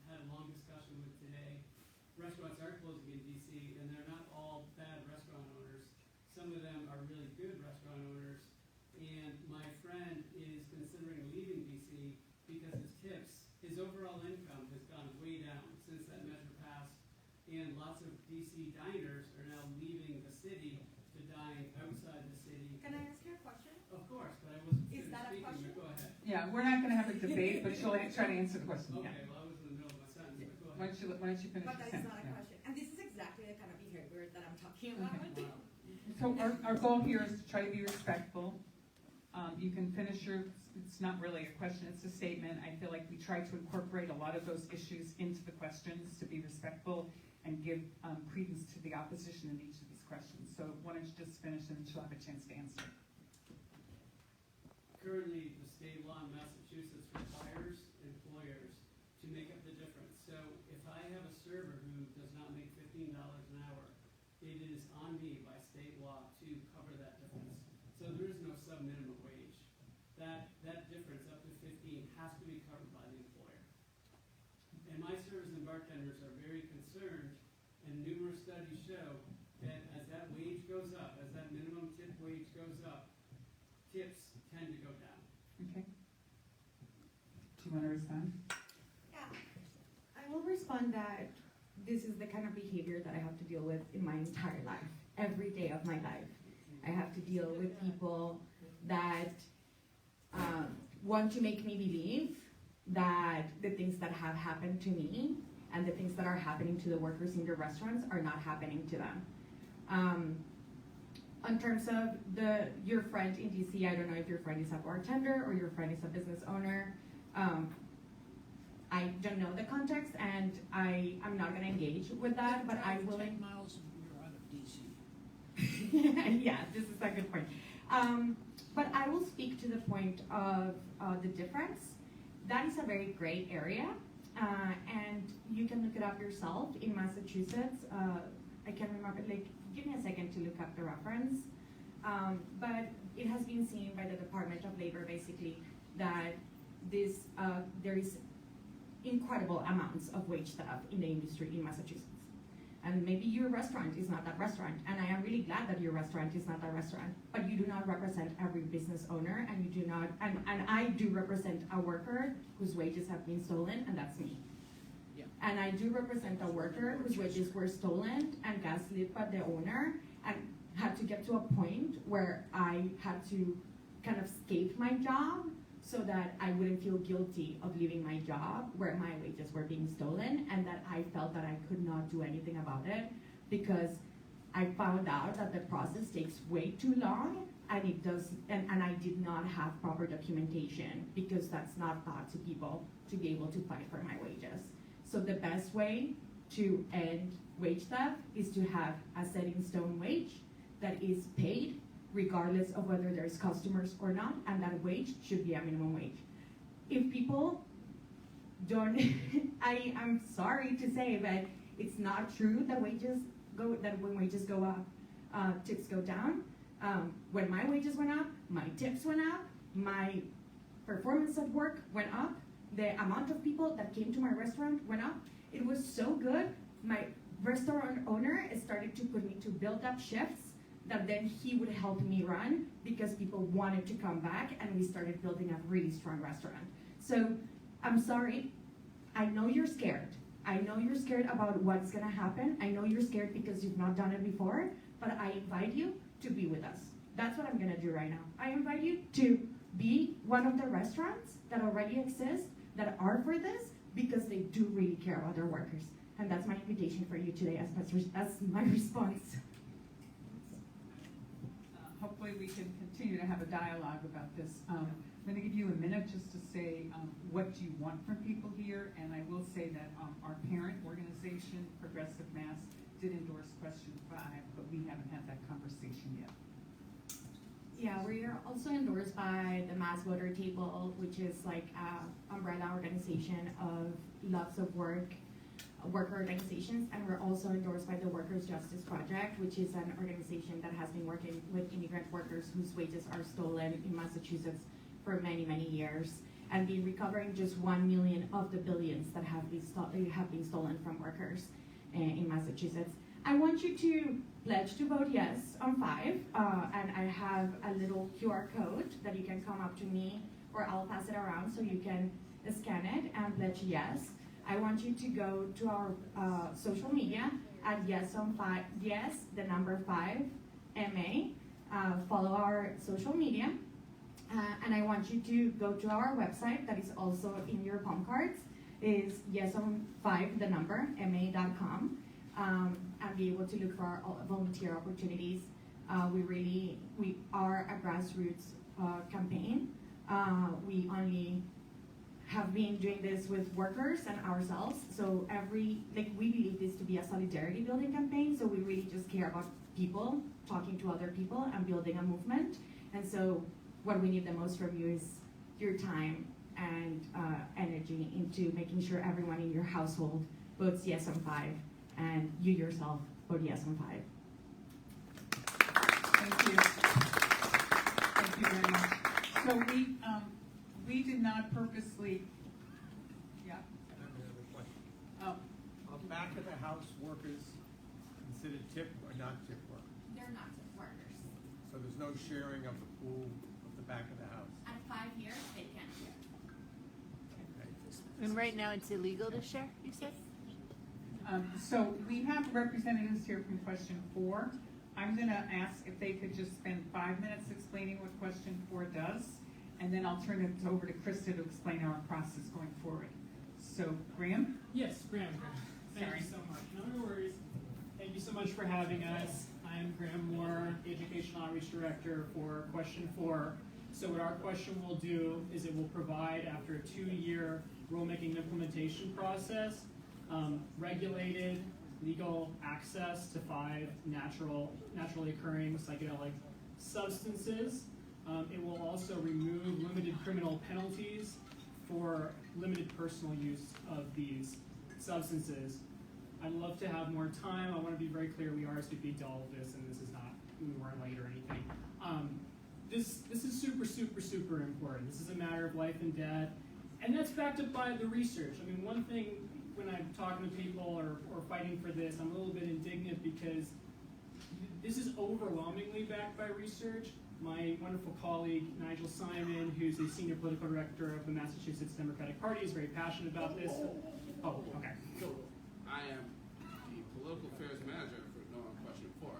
[SPEAKER 15] had a long discussion with today. Restaurants are closing in DC, and they're not all bad restaurant owners. Some of them are really good restaurant owners. And my friend is considering leaving DC because his overall income has gone way down since that measure passed. And lots of DC diners are now leaving the city to outside the city.
[SPEAKER 14] Can I ask you a question?
[SPEAKER 15] Of course, but I wasn't
[SPEAKER 14] Is
[SPEAKER 15] finished
[SPEAKER 14] that a
[SPEAKER 15] speaking,
[SPEAKER 14] question?
[SPEAKER 15] but go ahead.
[SPEAKER 2] Yeah, we're not gonna have a debate, but she'll try to answer the question, yeah.
[SPEAKER 15] Okay, well, I was in the middle of my sentence, but go
[SPEAKER 2] Why
[SPEAKER 15] ahead.
[SPEAKER 2] don't you finish
[SPEAKER 14] But
[SPEAKER 2] your
[SPEAKER 14] that is
[SPEAKER 2] sentence?
[SPEAKER 14] not a
[SPEAKER 2] yeah.
[SPEAKER 14] question. And this is exactly the kind of behavior that I'm talking about.
[SPEAKER 2] So our goal here is to try to be respectful. You can finish it's not really a question, it's a statement. I feel like we try to incorporate a lot of those issues into the questions to be respectful and give credence to the opposition in each of these questions. So why don't you just finish and she'll have a chance to answer.
[SPEAKER 15] Currently, the state law in Massachusetts requires employers to make up the difference. So if I have a server who does not make $15 an hour, it is on me by state law to cover that difference. So there is no sub-minimum wage. That difference up to 15 has to be covered by the employer. And my servers and bartenders are very concerned, and numerous studies show that as that wage goes up, as that minimum tip wage goes up, tips tend to go down.
[SPEAKER 2] Okay. Do you want to respond?
[SPEAKER 13] Yeah, I will respond that this is the kind of behavior that I have to deal with in my entire life, every day of my life. I have to deal with people that want to make me believe that the things that have happened to me and the things that are happening to the workers in the restaurants are not happening to them. In terms of your friend in DC, I don't know if your friend is a bartender or your friend is a business owner. I don't know the context, and I'm not going to engage with that, but I will.
[SPEAKER 12] 10 miles and you're out of DC.
[SPEAKER 13] Yeah, this is a good point. But I will speak to the point of the difference. That is a very gray area, and you can look it up yourself in Massachusetts. I can't remember, give me a second to look up the reference. But it has been seen by the Department of Labor, basically, that there is incredible amounts of wage theft in the industry in Massachusetts. And maybe your restaurant is not that restaurant, and I am really glad that your restaurant is not that restaurant, but you do not represent every business owner, and you do not, and I do represent a worker whose wages have been stolen, and that's me.
[SPEAKER 12] Yeah.
[SPEAKER 13] And I do represent a worker whose wages were stolen and gaslit by the owner, and had to get to a point where I had to kind of escape my job so that I wouldn't feel guilty of leaving my job where my wages were being stolen, and that I felt that I could not do anything about it because I found out that the process takes way too long, and it does, and I did not have proper documentation because that's not taught to people to be able to fight for my wages. So the best way to end wage theft is to have a set in stone wage that is paid regardless of whether there's customers or not, and that wage should be a minimum wage. If people don't, I'm sorry to say, but it's not true that when wages go up, tips go down. When my wages went up, my tips went up, my performance at work went up, the amount of people that came to my restaurant went up. It was so good, my restaurant owner started to put me to build up shifts that then he would help me run because people wanted to come back, and we started building a really strong restaurant. So I'm sorry, I know you're scared. I know you're scared about what's gonna happen. I know you're scared because you've not done it before, but I invite you to be with us. That's what I'm gonna do right now. I invite you to be one of the restaurants that already exist, that are for this, because they do really care about their workers. And that's my invitation for you today as my response.
[SPEAKER 2] Hopefully we can continue to have a dialogue about this. I'm going to give you a minute just to say what you want from people here, and I will say that our parent organization, Progressive Mass, did endorse question 5, but we haven't had that conversation yet.
[SPEAKER 13] Yeah, we are also endorsed by the Mass Voter Table, which is like an umbrella organization of lots of worker organizations, and we're also endorsed by the Workers' Justice Project, which is an organization that has been working with immigrant workers whose wages are stolen in Massachusetts for many, many years, and been recovering just 1 million of the billions that have been stolen from workers in Massachusetts. I want you to pledge to vote yes on 5, and I have a little QR code that you can come up to me, or I'll pass it around so you can scan it and pledge yes. I want you to go to our social media at yes on 5, yes, the number 5, MA, follow our social media, and I want you to go to our website that is also in your palm cards, is yes5, the number, ma.com, and be able to look for our volunteer opportunities. We are a grassroots campaign. We only have been doing this with workers and ourselves, so we believe this to be a solidarity building campaign, so we really just care about people, talking to other people and building a movement. And so what we need the most from you is your time and energy into making sure everyone in your household votes yes on 5, and you yourself vote yes on 5.
[SPEAKER 2] Thank you. Thank you very much. So we did not purposely, yeah?
[SPEAKER 8] I have another question.
[SPEAKER 2] Oh,
[SPEAKER 8] Are back of the house workers considered tip or not tip workers?
[SPEAKER 14] They're not tip workers.
[SPEAKER 8] So there's no sharing of the pool of the back of the house?
[SPEAKER 14] At 5 years, they can't share.
[SPEAKER 8] Okay.
[SPEAKER 16] And right now it's illegal to share, you said?
[SPEAKER 2] so we have representatives here from question 4. I'm gonna ask if they could just spend 5 minutes explaining what question 4 does, and then I'll turn it over to Krista to explain our process going forward. So, Graham?
[SPEAKER 17] Yes, Graham. Thank
[SPEAKER 2] Sorry.
[SPEAKER 17] you so much. No worries. Thank you so much for having us. I'm Graham Moore, the Education Outreach Director for Question 4. So what our question will do is it will provide, after a 2-year rulemaking implementation process, regulated legal access to 5 naturally occurring psychedelic substances. It will also remove limited criminal penalties for limited personal use of these substances. I'd love to have more time. I want to be very clear, we are speaking to all of this, and this is not, we weren't late or anything. This is super important. This is a matter of life and death, and that's backed up by the research. I mean, one thing when I'm talking to people or fighting for this, I'm a little bit indignant because this is overwhelmingly backed by research. My wonderful colleague, Nigel Simon, who's the Senior Political Director of the Massachusetts Democratic Party, is very passionate about this. Oh, okay.
[SPEAKER 18] I am the Political Affairs Manager for question 4.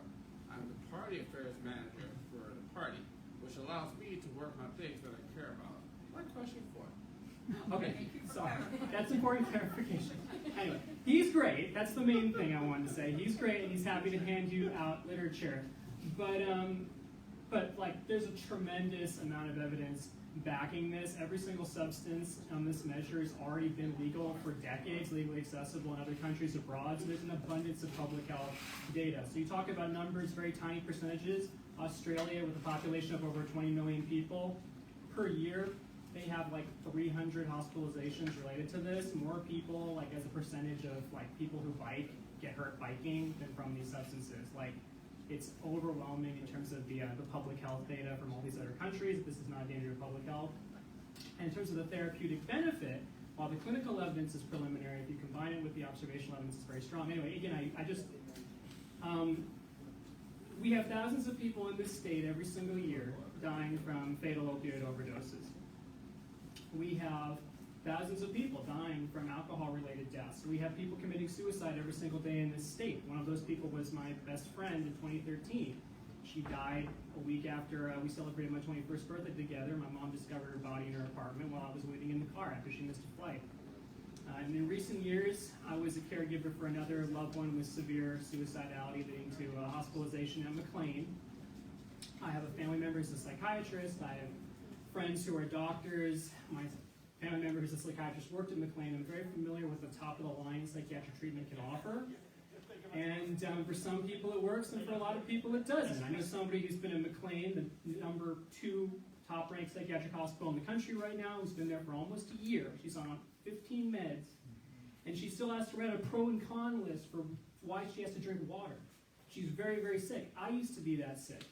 [SPEAKER 18] I'm the Party Affairs Manager for the party, which allows me to work on things that I care about, like question 4.
[SPEAKER 17] Okay, sorry. That's important clarification. Anyway, he's great. That's the main thing I wanted to say. He's great, and he's happy to hand you out literature. But like, there's a tremendous amount of evidence backing this. Every single substance on this measure has already been legal for decades, legally accessible in other countries abroad, so there's an abundance of public health data. So you talk about numbers, very tiny percentages. Australia, with a population of over 20 million people per year, they have like 300 hospitalizations related to this. More people, like as a percentage of like people who bike, get hurt biking than from these substances. Like, it's overwhelming in terms of the public health data from all these other countries. This is not a danger to public health. And in terms of the therapeutic benefit, while the clinical evidence is preliminary, if you combine it with the observational evidence, it's very strong. Anyway, again, we have thousands of people in this state every single year dying from fatal opioid overdoses. We have thousands of people dying from alcohol-related deaths. We have people committing suicide every single day in this state. One of those people was my best friend in 2013. She died a week after we celebrated my 21st birthday together. My mom discovered her body in her apartment while I was waiting in the car after she missed a flight. And in recent years, I was a caregiver for another loved one with severe suicidality leading to hospitalization at McLean. I have a family member who's a psychiatrist. I have friends who are doctors. My family member who's a psychiatrist worked at McLean. I'm very familiar with the top-of-the-line psychiatric treatment can offer. And for some people it works, and for a lot of people it doesn't. I know somebody who's been at McLean, the number 2 top-ranked psychiatric hospital in the country right now, who's been there for almost a year. She's on 15 meds, and she still has to write a pro and con list for why she has to drink water. She's very, very sick. I used to be that sick.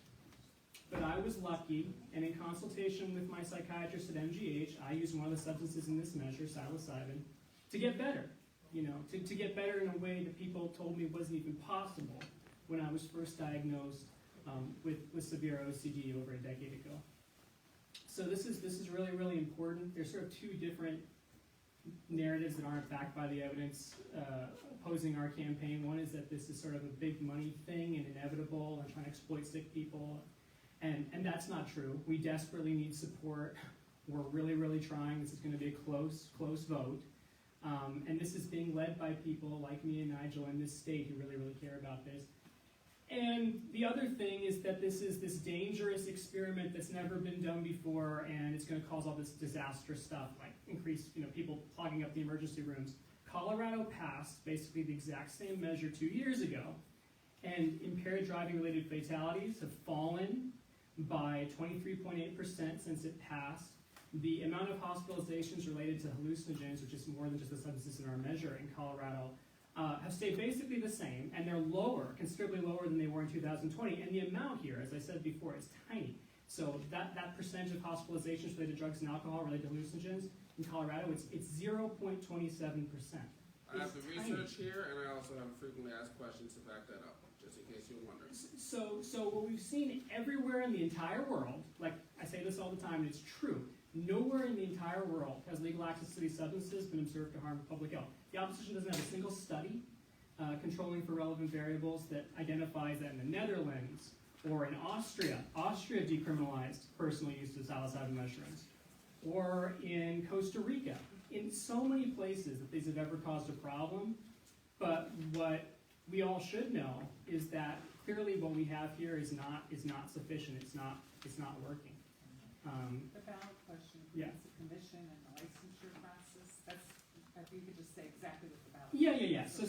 [SPEAKER 17] But I was lucky, and in consultation with my psychiatrist at MGH, I used one of the substances in this measure, psilocybin, to get better. You know, to get better in a way that people told me wasn't even possible when I was first diagnosed with severe OCD over a decade ago. So this is really, really important. There's sort of 2 different narratives that aren't backed by the evidence opposing our campaign. One is that this is sort of a big money thing and inevitable and trying to exploit sick people. And that's not true. We desperately need support. We're really, really trying. This is going to be a close vote. And this is being led by people like me and Nigel in this state who really, really care about this. And the other thing is that this is this dangerous experiment that's never been done before, and it's going to cause all this disastrous stuff, like increase, people clogging up the emergency rooms. Colorado passed basically the exact same measure 2 years ago, and impaired driving-related fatalities have fallen by 23.8% since it passed. The amount of hospitalizations related to hallucinogens, which is more than just the substances in our measure in Colorado, have stayed basically the same, and they're lower, considerably lower than they were in 2020. And the amount here, as I said before, is tiny. So that percentage of hospitalizations related to drugs and alcohol related to hallucinogens in Colorado, it's 0.27%.
[SPEAKER 18] I have the research here, and I also have frequently asked questions to back that up, just in case you're wondering.
[SPEAKER 17] So what we've seen everywhere in the entire world, like I say this all the time, and it's true, nowhere in the entire world has legal access to these substances been observed to harm public health. The opposition doesn't have a single study controlling for relevant variables that identifies that in the Netherlands or in Austria decriminalized personal use of psilocybin mushrooms, or in Costa Rica, in so many places that these have ever caused a problem. But what we all should know is that clearly what we have here is not sufficient. It's not working.
[SPEAKER 2] The ballot question,
[SPEAKER 17] Yeah.
[SPEAKER 2] the commission and the licensure process, if you could just say exactly what the ballot.
[SPEAKER 17] Yeah. So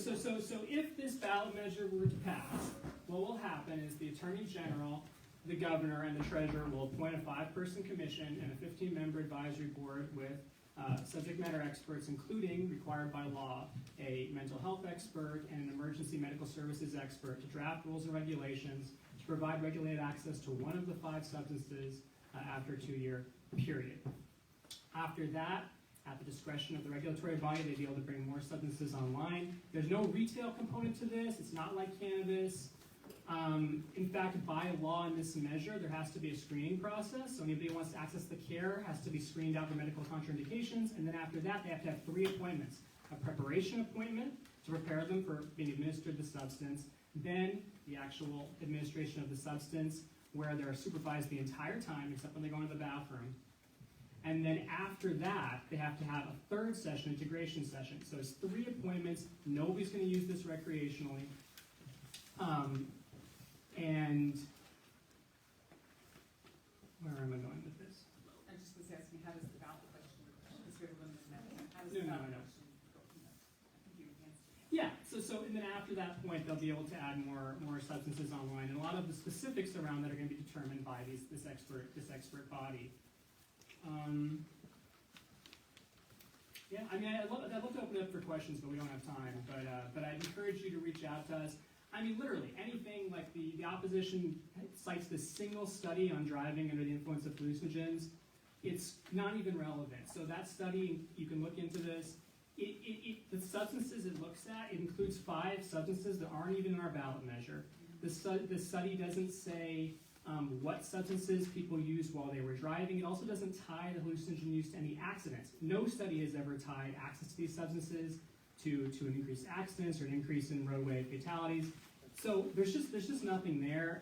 [SPEAKER 17] if this ballot measure were to pass, what will happen is the Attorney General, the Governor, and the Treasurer will appoint a 5-person commission and a 15-member advisory board with subject matter experts, including, required by law, a mental health expert and an emergency medical services expert to draft rules and regulations to provide regulated access to one of the 5 substances after a 2-year period. After that, at the discretion of the regulatory body, they'd be able to bring more substances online. There's no retail component to this. It's not like cannabis. In fact, by law in this measure, there has to be a screening process. So anybody who wants to access the care has to be screened out for medical contraindications. And then after that, they have to have 3 appointments. A preparation appointment to prepare them for being administered the substance. Then the actual administration of the substance, where they're supervised the entire time except when they go into the bathroom. And then after that, they have to have a 3rd session, integration session. So it's 3 appointments. Nobody's going to use this recreationally. And where am I going with this?
[SPEAKER 2] I just was asking, how does the ballot question, because we have a limited amount of time, how does
[SPEAKER 17] No.
[SPEAKER 2] the ballot question go from that? I think you answered.
[SPEAKER 17] Yeah, so and then after that point, they'll be able to add more substances online, and a lot of the specifics around that are going to be determined by this expert body. Yeah, I mean, I'd love to open it up for questions, but we don't have time. But I'd encourage you to reach out to us. I mean, literally anything. Like the opposition cites this single study on driving under the influence of hallucinogens. It's not even relevant. So that study, you can look into this. The substances it looks at, it includes 5 substances that aren't even in our ballot measure. The study doesn't say what substances people used while they were driving. It also doesn't tie the hallucinogen use to any accidents. No study has ever tied access to these substances to an increased accidents or an increase in roadway fatalities. So there's just nothing there.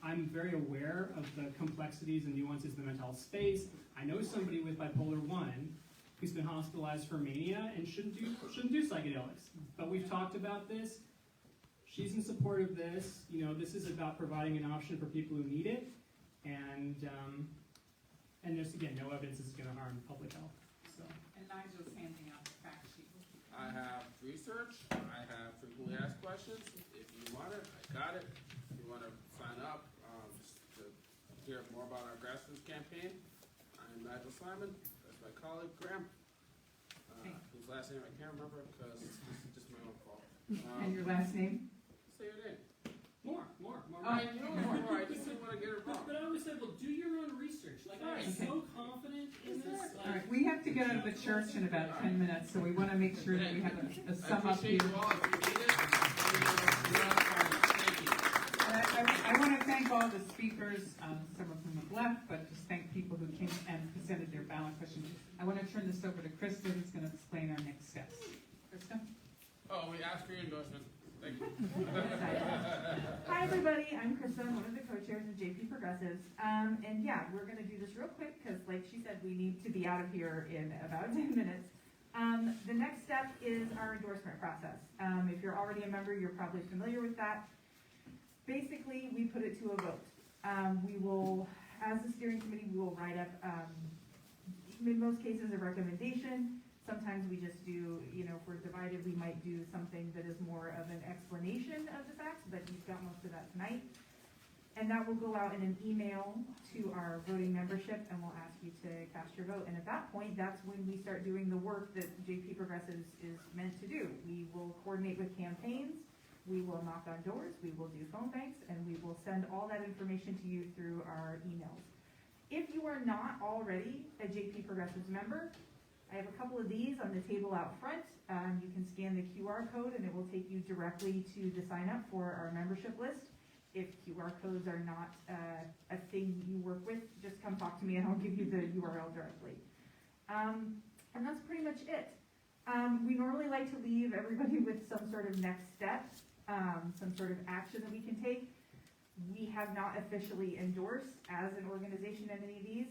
[SPEAKER 17] I'm very aware of the complexities and nuances in the mental health space. I know somebody with bipolar 1 who's been hospitalized for mania and shouldn't do psychedelics. But we've talked about this. She's in support of this. This is about providing an option for people who need it, and there's again no evidence this is going to harm public health. So.
[SPEAKER 2] And Nigel's handing out the fact sheet.
[SPEAKER 18] I have research. I have frequently asked questions. If you want it, I got it. If you want to sign up just to hear more about our grassroots campaign, I'm Nigel Simon. That's my colleague Graham, whose last name I can't remember because this is just my own fault.
[SPEAKER 19] And your last name?
[SPEAKER 18] Say your name.
[SPEAKER 17] More.
[SPEAKER 18] I know more. I just didn't want to get it wrong.
[SPEAKER 17] But I always said, well, do your own research. Like, I'm so confident in this.
[SPEAKER 19] All right, we have to get out of the church in about 10 minutes, so we want to make sure that we have a sum up here. I want to thank all the speakers, some of whom have left, but just thank people who came and presented their ballot questions. I want to turn this over to Krista, who's going to explain our next steps. Krista?
[SPEAKER 18] Oh, we asked for your endorsement. Thank you.
[SPEAKER 13] Hi, everybody. I'm Krista. I'm one of the co-chairs of JP Progressives. And yeah, we're going to do this real quick because, like she said, we need to be out of here in about 10 minutes. The next step is our endorsement process. If you're already a member, you're probably familiar with that. Basically, we put it to a vote. We will, as the steering committee, we will write up, in most cases, a recommendation. Sometimes we just do, if we're divided, we might do something that is more of an explanation of the facts, but you've got most of that tonight. And that will go out in an email to our voting membership, and we'll ask you to cast your vote. And at that point, that's when we start doing the work that JP Progressives is meant to do. We will coordinate with campaigns, we will knock on doors, we will do phone banks, and we will send all that information to you through our emails. If you are not already a JP Progressives member, I have a couple of these on the table out front. You can scan the QR code and it will take you directly to the sign up for our membership list. If QR codes are not a thing you work with, just come talk to me and I'll give you the URL directly. And that's pretty much it. We normally like to leave everybody with some sort of next step, some sort of action that we can take. We have not officially endorsed as an organization any of these.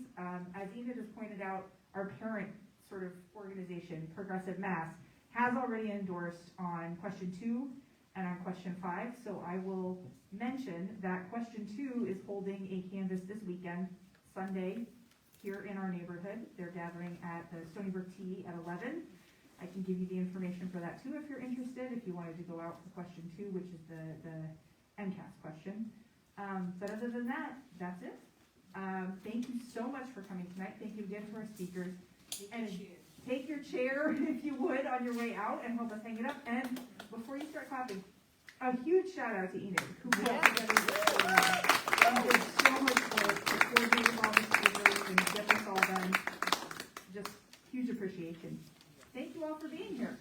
[SPEAKER 13] As Enid has pointed out, our parent sort of organization, Progressive Mass, has already endorsed on question 2 and on question 5. So I will mention that question 2 is holding a canvas this weekend, Sunday, here in our neighborhood. They're gathering at the Stony Brook Tea at 11. I can give you the information for that too if you're interested, if you wanted to go out for question 2, which is the MCAS question. But other than that, that's it. Thank you so much for coming tonight. Thank you again to our speakers. And take your chair, if you would, on your way out and help us hang it up. And before you start clapping, a huge shout out to Enid, who put together this and did so much work to coordinate all the speakers and get this all done. Just huge appreciation. Thank you all for being here.